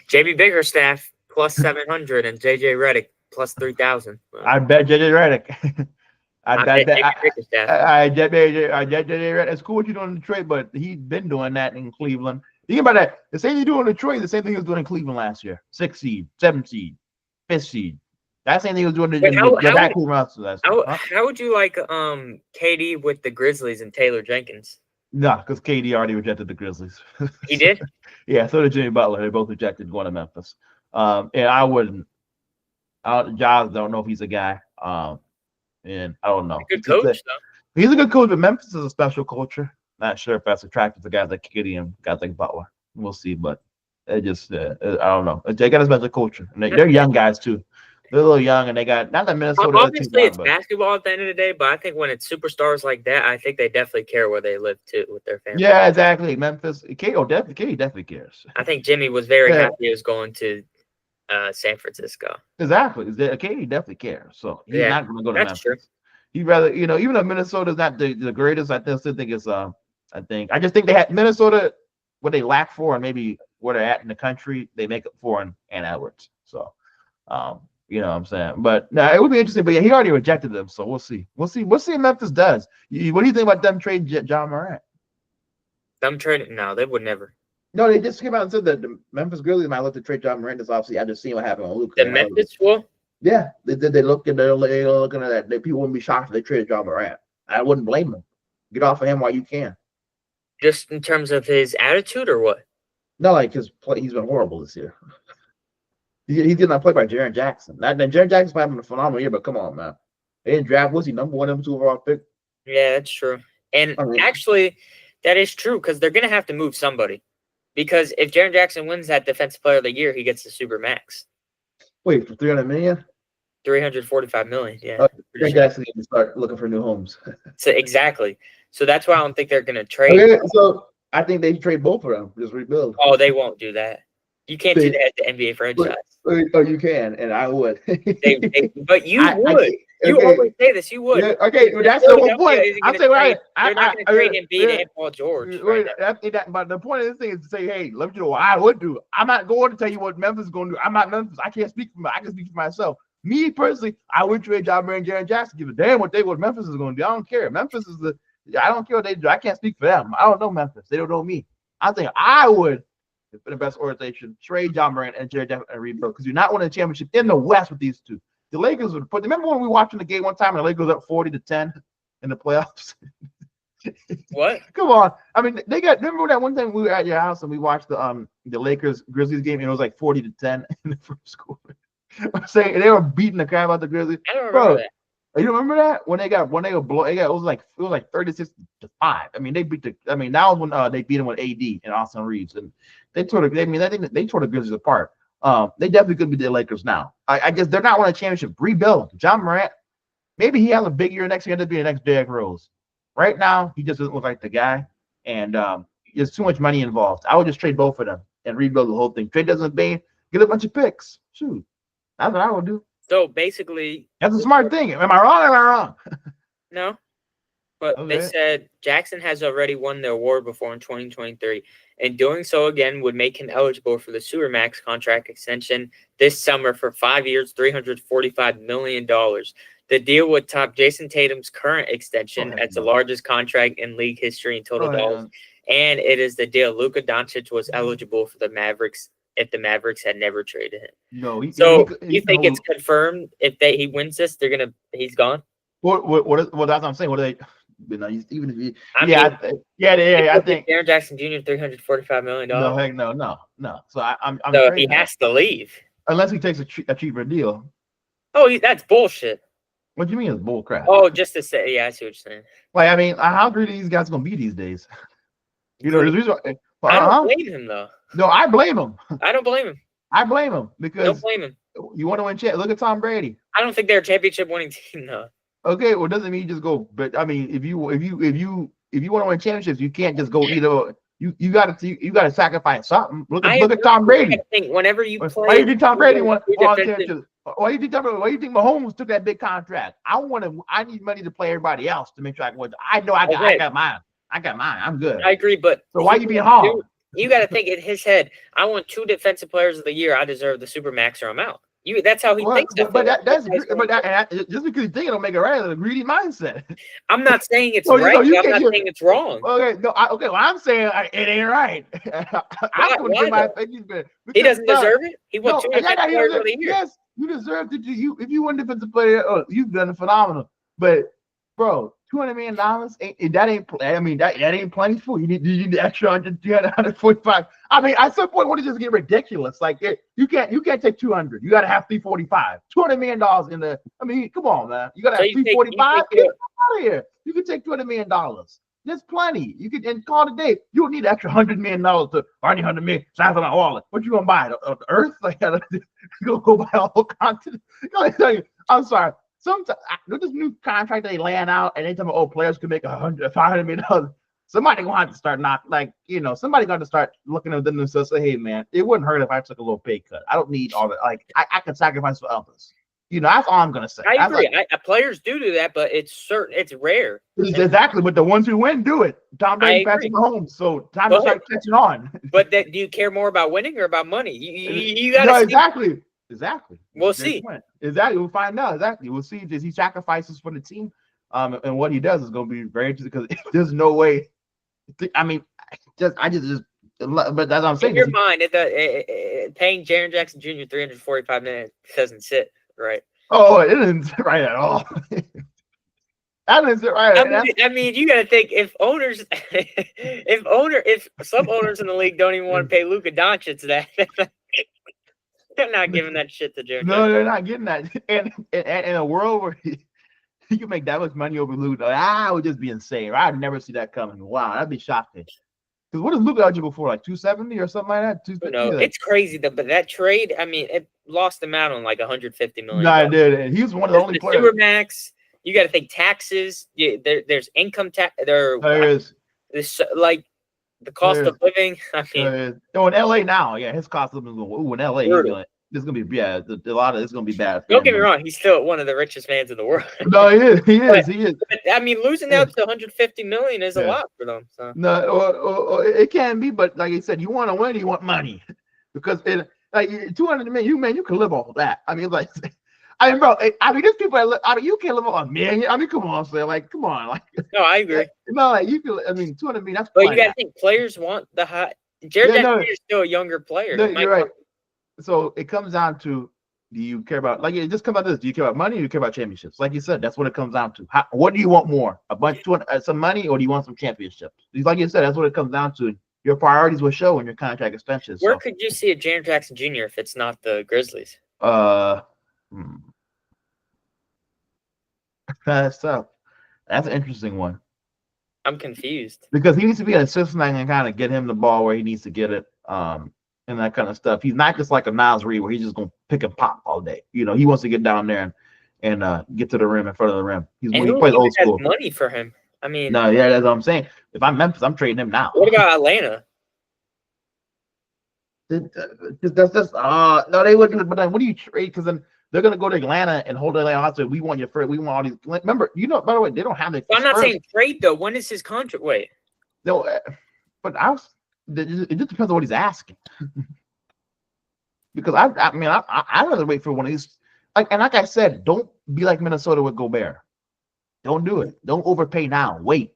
JB Bickerstaff plus 700 and JJ Redick plus 3,000. I bet JJ Redick. I bet JJ Redick. It's cool what you're doing in Detroit, but he's been doing that in Cleveland. Think about that. The same thing you do in Detroit, the same thing he was doing in Cleveland last year. 6th seed, 7th seed, 5th seed. That same thing he was doing how would you like KD with the Grizzlies and Taylor Jenkins? No, because KD already rejected the Grizzlies. He did? Yeah, so did Jimmy Butler. They both rejected going to Memphis. And I wouldn't. Giles don't know if he's a guy. And I don't know. Good coach, though. He's a good coach, but Memphis is a special culture. Not sure if that's attractive to guys like KD and guys like Butler. We'll see, but it just I don't know. They got a special culture, and they're young guys too. They're a little young, and they got not that Minnesota. Obviously, it's basketball at the end of the day, but I think when it's superstars like that, I think they definitely care where they live too with their family. Yeah, exactly. Memphis, KD definitely cares. I think Jimmy was very happy he was going to San Francisco. Exactly. KD definitely cares, so he's not going to go to Memphis. True. He'd rather, even though Minnesota's not the greatest, I still think it's I just think they had Minnesota what they lack for and maybe where they're at in the country, they make up for in Edwards. So, you know what I'm saying? But no, it would be interesting. But yeah, he already rejected them, so we'll see. We'll see what Memphis does. What do you think about them trading John Morant? Them trading? No, they would never. No, they just came out and said that the Memphis Grizzlies might look to trade John Morant. Obviously, I just seen what happened with Luka. The Memphis will? Yeah, they did. They're looking at that. People wouldn't be shocked if they traded John Morant. I wouldn't blame them. Get off of him while you can. Just in terms of his attitude or what? No, like his play. He's been horrible this year. He's getting played by Jaren Jackson. Jaren Jackson's having a phenomenal year, but come on, man. They didn't draft. Was he number 1, number 2 overall pick? Yeah, that's true. And actually, that is true because they're going to have to move somebody. Because if Jaren Jackson wins that Defensive Player of the Year, he gets the super max. Wait, for $300 million? $345 million. Yeah. Jaren Jackson needs to start looking for new homes. So exactly. So that's why I don't think they're going to trade. Okay, so I think they trade both of them. Just rebuild. Oh, they won't do that. You can't do that at the NBA franchise. Oh, you can, and I would. But you would. You always say this. You would. Yeah, okay, well, that's the whole point. I'm saying, right. They're not going to trade Embiid and Paul George. But the point of this thing is to say, hey, let me know what I would do. I'm not going to tell you what Memphis is going to do. I'm not Memphis. I can't speak for I can speak for myself. Me personally, I would trade John Morant and Jaren Jackson. Give a damn what Memphis is going to do. I don't care. Memphis is I don't care what they do. I can't speak for them. I don't know Memphis. They don't know me. I think I would, for the best organization, trade John Morant and Jaren Jackson and rebuild because you're not winning a championship in the West with these two. The Lakers would put. Remember when we watched the game one time and the Lakers up 40-10 in the playoffs? What? Come on. I mean, they got. Remember that one time we were at your house and we watched the Lakers Grizzlies game and it was like 40-10 in the first quarter. I'm saying they were beating the crap out the Grizzlies. I don't remember that. You remember that when they were blow? It was like 36-5. I mean, they beat that was when they beat them with AD and Austin Reeves, and they tore the. I mean, I think they tore the Grizzlies apart. They definitely could be the Lakers now. I guess they're not winning a championship. Rebuild. John Morant, maybe he has a big year next year to be the next Derrick Rose. Right now, he just doesn't look like the guy, and there's too much money involved. I would just trade both of them and rebuild the whole thing. Trade doesn't pay. Get a bunch of picks. Shoot, that's what I would do. So basically, that's a smart thing. Am I wrong? Or am I wrong? No. But they said Jackson has already won the award before in 2023, and doing so again would make him eligible for the Supermax contract extension this summer for 5 years, $345 million. The deal would top Jason Tatum's current extension as the largest contract in league history in total dollars, and it is the deal Luka Doncic was eligible for the Mavericks if the Mavericks had never traded him. No, you think it's confirmed if he wins this, he's gone? Well, that's what I'm saying. What are they? Even if you, I think Jaren Jackson Jr. $345 million. No, heck no. So I'm so he has to leave unless he takes a cheaper deal. Oh, that's bullshit. What do you mean it's bull crap? Oh, just to say, yeah, I see what you're saying. Like, I mean, how great are these guys gonna be these days? You know, I don't blame him though. No, I blame him. I don't blame him. I blame him because don't blame him. You want to win champ? Look at Tom Brady. I don't think they're a championship winning team though. Okay, well, doesn't mean you just go. But I mean, if you want to win championships, you can't just go either. You got to sacrifice something. Look at Tom Brady. I think whenever you play, why you think Tom Brady won championships? Why you think Mahomes took that big contract? I need money to play everybody else to make sure I can win. I know I got mine. I'm good. I agree, but so why you being hard? You got to think in his head. I want 2 defensive players of the year. I deserve the Supermax or I'm out. That's how he thinks. Just because you think it'll make it right, it's a greedy mindset. I'm not saying it's right. I'm not saying it's wrong. Okay, no, well, I'm saying it ain't right. He doesn't deserve it. He won 2 defensive players of the year. Yes, you deserve to. If you win defensive player, you've done it phenomenal. But bro, $200 million that ain't plenty for you. You need the extra 145. I mean, at some point, what it just get ridiculous? Like you can't take 200. You got to have 345. $200 million in the. I mean, come on, man. You got to have 345. Get out of here. You can take $200 million. There's plenty. You can and call it a day. You don't need extra $100 million to $100 million. Sounds like all it. What you gonna buy? The Earth? Like you go buy a whole continent? I'm sorry. Sometimes with this new contract they laying out, and they tell me, players can make $500 million. Somebody gonna have to start somebody got to start looking at them and say, hey man, it wouldn't hurt if I took a little pay cut. I don't need all that. Like I can sacrifice for others. That's all I'm gonna say. I agree. Players do that, but it's rare. Exactly, but the ones who win do it. Tom Brady, Patrick Mahomes. So time to start catching on. But do you care more about winning or about money? You got to Exactly. We'll see. Exactly. We'll find out. Exactly. We'll see if he sacrifices for the team, and what he does is going to be very interesting because there's no way. I mean, but that's what I'm saying. In your mind, paying Jaren Jackson Jr. $345 million doesn't sit right. Oh, it isn't sit right at all. That isn't sit right. I mean, you got to think if some owners in the league don't even want to pay Luka Doncic that. They're not giving that shit to Jared. No, they're not getting that. And in a world where you can make that much money over Luka, I would just be insane. I'd never see that coming. Wow, that'd be shocking. Because what is Luka eligible for? Like 270 or something like that? 250? No, it's crazy. But that trade, I mean, it lost him out on like $150 million. No, it did. And he was one of the only players. Supermax. You got to think taxes. There's income tax. There is. Like. The cost of living, I mean, in LA now, his cost of living in LA. This gonna be a lot of it's gonna be bad. Don't get me wrong, he's still one of the richest fans in the world. No, he is. But, I mean, losing out to $150 million is a lot for them. So. No, it can be, but like I said, you want to win, you want money, because $200 million, you can live off of that. I mean, bro. There's people. You can't live on $1 million. I mean, come on, come on, No, I agree. You can. I mean, $200 million. That's. But you got to think players want the high. Jared Jackson is still a younger player. No, you're right. So it comes down to: do you care about it just comes out to this? Do you care about money or do you care about championships? Like you said, that's what it comes down to. What do you want more? Some money, or do you want some championships? Like you said, that's what it comes down to. Your priorities will show in your contract extensions. Where could you see a Jaren Jackson Jr. if it's not the Grizzlies? That's tough. That's an interesting one. I'm confused because he needs to be an assistant and kind of get him the ball where he needs to get it, and that kind of stuff. He's not just like a Nas Reed where he's just gonna pick and pop all day. He wants to get down there and get to the rim in front of the rim. He plays old school. Money for him. I mean, no, that's what I'm saying. If I'm Memphis, I'm trading him now. What about Atlanta? That's no, they wouldn't. But then, what do you trade? Because then they're gonna go to Atlanta and hold Atlanta hostage. We want your first. We want all these. Remember, by the way, they don't have the. I'm not saying trade though. When is his contract? Wait. No, but it just depends on what he's asking. Because I'd rather wait for one of these. Like I said, don't be like Minnesota with Gobert. Don't do it. Don't overpay now. Wait.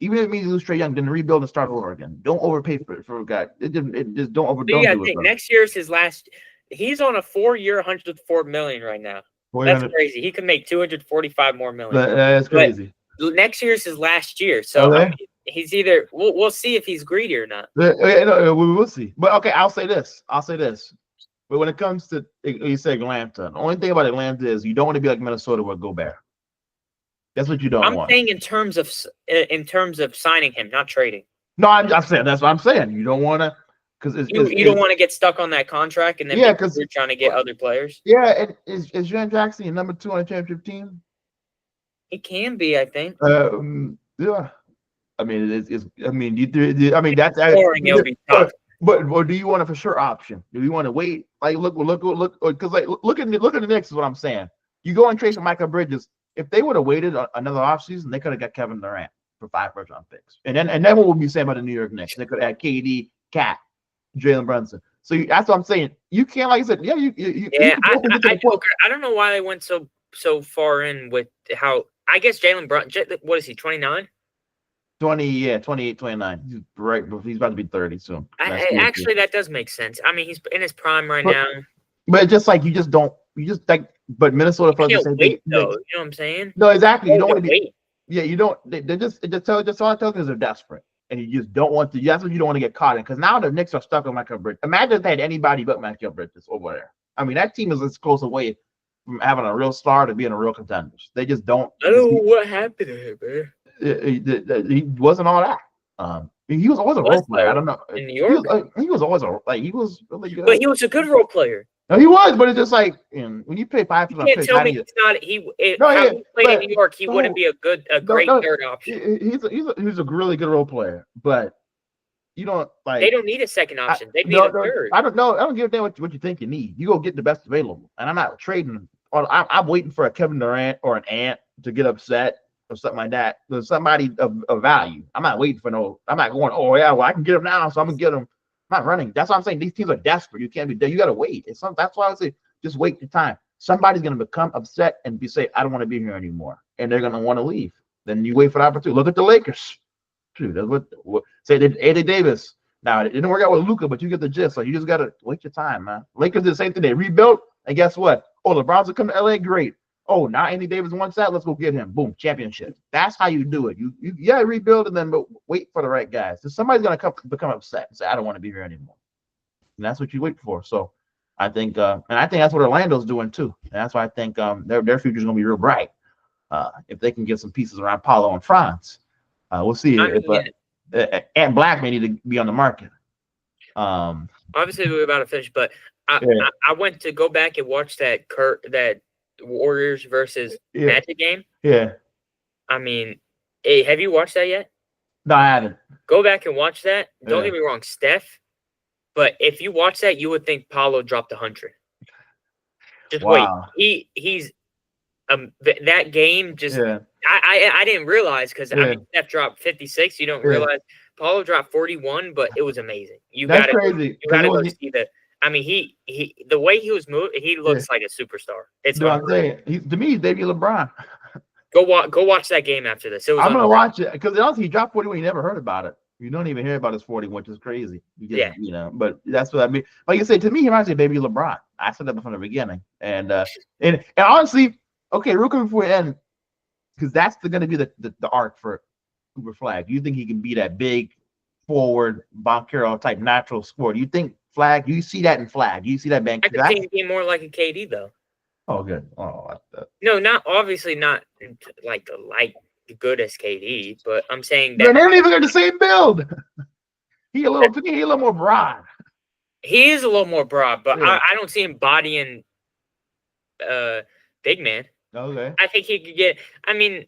Even if it means you lose Trae Young, then rebuild and start over again. Don't overpay for a guy. It just don't over. Don't do it. Next year's his last. He's on a 4-year, $104 million right now. That's crazy. He could make $245 more million. That's crazy. But next year's his last year, so he's either. We'll see if he's greedy or not. We'll see. But okay, I'll say this. But when it comes to you say Atlanta, the only thing about Atlanta is you don't want to be like Minnesota with Gobert. That's what you don't want. I'm saying in terms of signing him, not trading. No, I'm saying that's what I'm saying. You don't want to because you don't want to get stuck on that contract and then because you're trying to get other players. Yeah, is Jaren Jackson your number 2 on the championship team? He can be, I think. Yeah. I mean, that's scoring. It'll be tough. But do you want a for sure option? Do you want to wait? Like look, because look at the Knicks is what I'm saying. You go and trade for Michael Bridges. If they would have waited another offseason, they could have got Kevin Durant for 5 first-round picks. And then what would we say about the New York Knicks? They could have had KD, Cat, Jalen Brunson. So that's what I'm saying. You can't, like I said, I don't know why they went so far in with how. I guess Jalen Brunson. What is he? 29. 28, 29. He's right. He's about to be 30 soon. Actually, that does make sense. I mean, he's in his prime right now. But it's just like you just like. But Minnesota can't wait though. You know what I'm saying? No, exactly. You don't want to wait. Yeah, you don't. They just all I tell because they're desperate, and you just don't want to. That's what you don't want to get caught in. Because now the Knicks are stuck on Michael Bridges. Imagine if they had anybody but Michael Bridges over there. I mean, that team is as close away from having a real star to being a real contenders. They just don't. I don't know what happened to him, man. He wasn't all that. He was always a role player. I don't know. In New York, he was always he was really good. But he was a good role player. No, he was, but it's just like when you pay 5 for you can't tell me it's not. He played in New York. He wouldn't be a great third option. He's a really good role player, but you don't like. They don't need a second option. They need a third. I don't give a damn what you think you need. You go get the best available, and I'm not trading. I'm waiting for a Kevin Durant or an Ant to get upset or something like that. There's somebody of value. I'm not waiting for no. I'm not going. Oh yeah, well I can get him now, so I'm gonna get him. I'm not running. That's what I'm saying. These teams are desperate. You can't be there. You got to wait. That's why I say just wait your time. Somebody's going to become upset and say, I don't want to be here anymore. And they're going to want to leave. Then you wait for the opportunity. Look at the Lakers. Dude, that's what say they Anthony Davis. Now, it didn't work out with Luka, but you get the gist. So you just got to wait your time, man. Lakers did the same thing. They rebuilt. And guess what? Oh, LeBron's will come to LA. Great. Oh, now Anthony Davis wants that. Let's go get him. Boom, championship. That's how you do it. You rebuild and then wait for the right guys. So somebody's gonna become upset and say, I don't want to be here anymore. And that's what you wait for. So I think that's what Orlando's doing too. And that's why I think their future's gonna be real bright. If they can get some pieces around Paulo and Franz. We'll see Ant Black may need to be on the market. Obviously we're about to finish, but I went to go back and watch that Warriors versus Magic game. Yeah. I mean, hey, have you watched that yet? No, I haven't. Go back and watch that. Don't get me wrong, Steph. But if you watch that, you would think Paulo dropped 100. Just wait. He's that game just. Yeah. I didn't realize because I mean Steph dropped 56. You don't realize Paulo dropped 41, but it was amazing. That's crazy. You gotta go see that. I mean, he the way he was moving, he looks like a superstar. It's what I'm saying. To me, he's baby LeBron. Go watch that game after this. I'm gonna watch it because honestly, he dropped 41. You never heard about it. You don't even hear about his 40, which is crazy. But that's what I mean. Like you said, to me, he reminds me of baby LeBron. I said that from the beginning, and honestly, okay, real quick before we end, because that's going to be the arc for Cooper Flag. Do you think he can be that big forward Boncaro type natural scorer? Do you think Flag? Do you see that in Flag? Do you see that bank? I could see him being more like a KD though. Oh, good. Oh, no, not obviously not like good as KD, but I'm saying that they don't even got the same build. He a little more broad. He is a little more broad, but I don't see him bodying big man. Okay. I think he could get. I mean,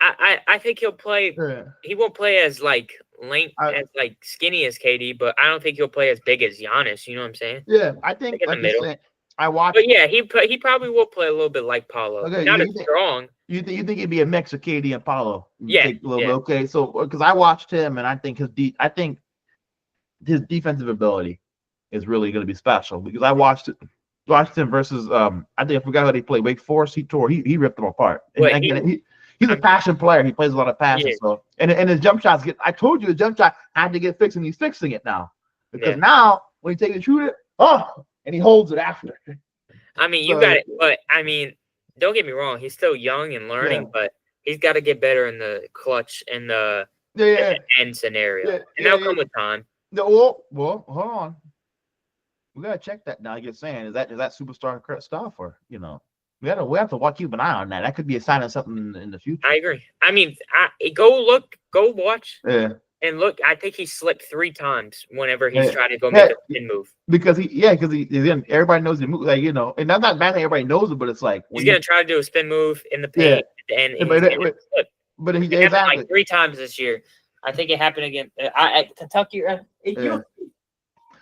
I think he'll play. Yeah. He won't play as skinny as KD, but I don't think he'll play as big as Giannis. You know what I'm saying? Yeah, I think in the middle. I watched. But yeah, he probably will play a little bit like Paulo. Okay, Not as strong. You think he'd be a mix of KD and Paulo? Yeah, Okay, so because I watched him and I think his defensive ability is really going to be special because I watched him versus I think I forgot how they played Wake Forest. He ripped them apart. And he's a passion player. He plays a lot of passion. So and his jump shots I told you the jump shot had to get fixed and he's fixing it now because now when he takes and shoot it, and he holds it after. I mean, you got it, but I mean, don't get me wrong. He's still young and learning, but he's got to get better in the clutch and the end scenario, and that'll come with time. No, well, hold on. We gotta check that now. You're saying is that superstar stuff, or we have to keep an eye on that. That could be a sign of something in the future. I agree. I mean, go watch. Yeah. And look, I think he slipped 3 times whenever he's trying to go make a spin move. Because everybody knows the move, and that's not bad that everybody knows it, but it's like he's gonna try to do a spin move in the paint, and he's gonna slip. But he happened like 3 times this year. I think it happened again at Kentucky.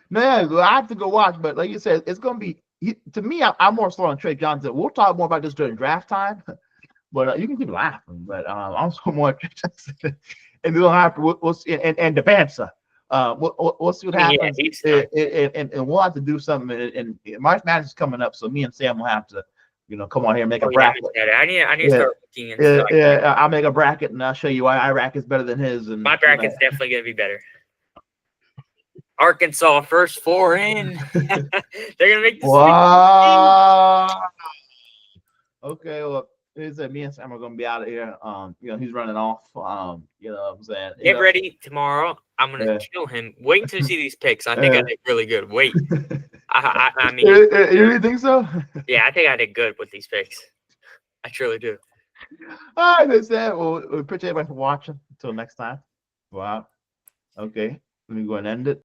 No, I have to go watch, but like you said, it's gonna be to me. I'm more slow on Trey Johnson. We'll talk more about this during draft time, but you can keep laughing. But I'm so more Trey Johnson. And we'll have to, we'll see, and Devanza. We'll see what happens. And we'll have to do something. And March Madness is coming up, so me and Sam will have to, come on here and make a bracket. I need to start looking. I'll make a bracket and I'll show you why Iraq is better than his. And my bracket's definitely gonna be better. Arkansas first 4 in. They're gonna make the wow. Okay, well. Me and Sam are gonna be out of here. He's running off. You know what I'm saying? Get ready tomorrow. I'm gonna kill him. Wait until you see these picks. I think I did really good. Wait. I mean, you really think so? Yeah, I think I did good with these picks. I truly do. All right, that's that. Well, we appreciate everybody for watching. Until next time. Wow. Okay. Let me go and end it.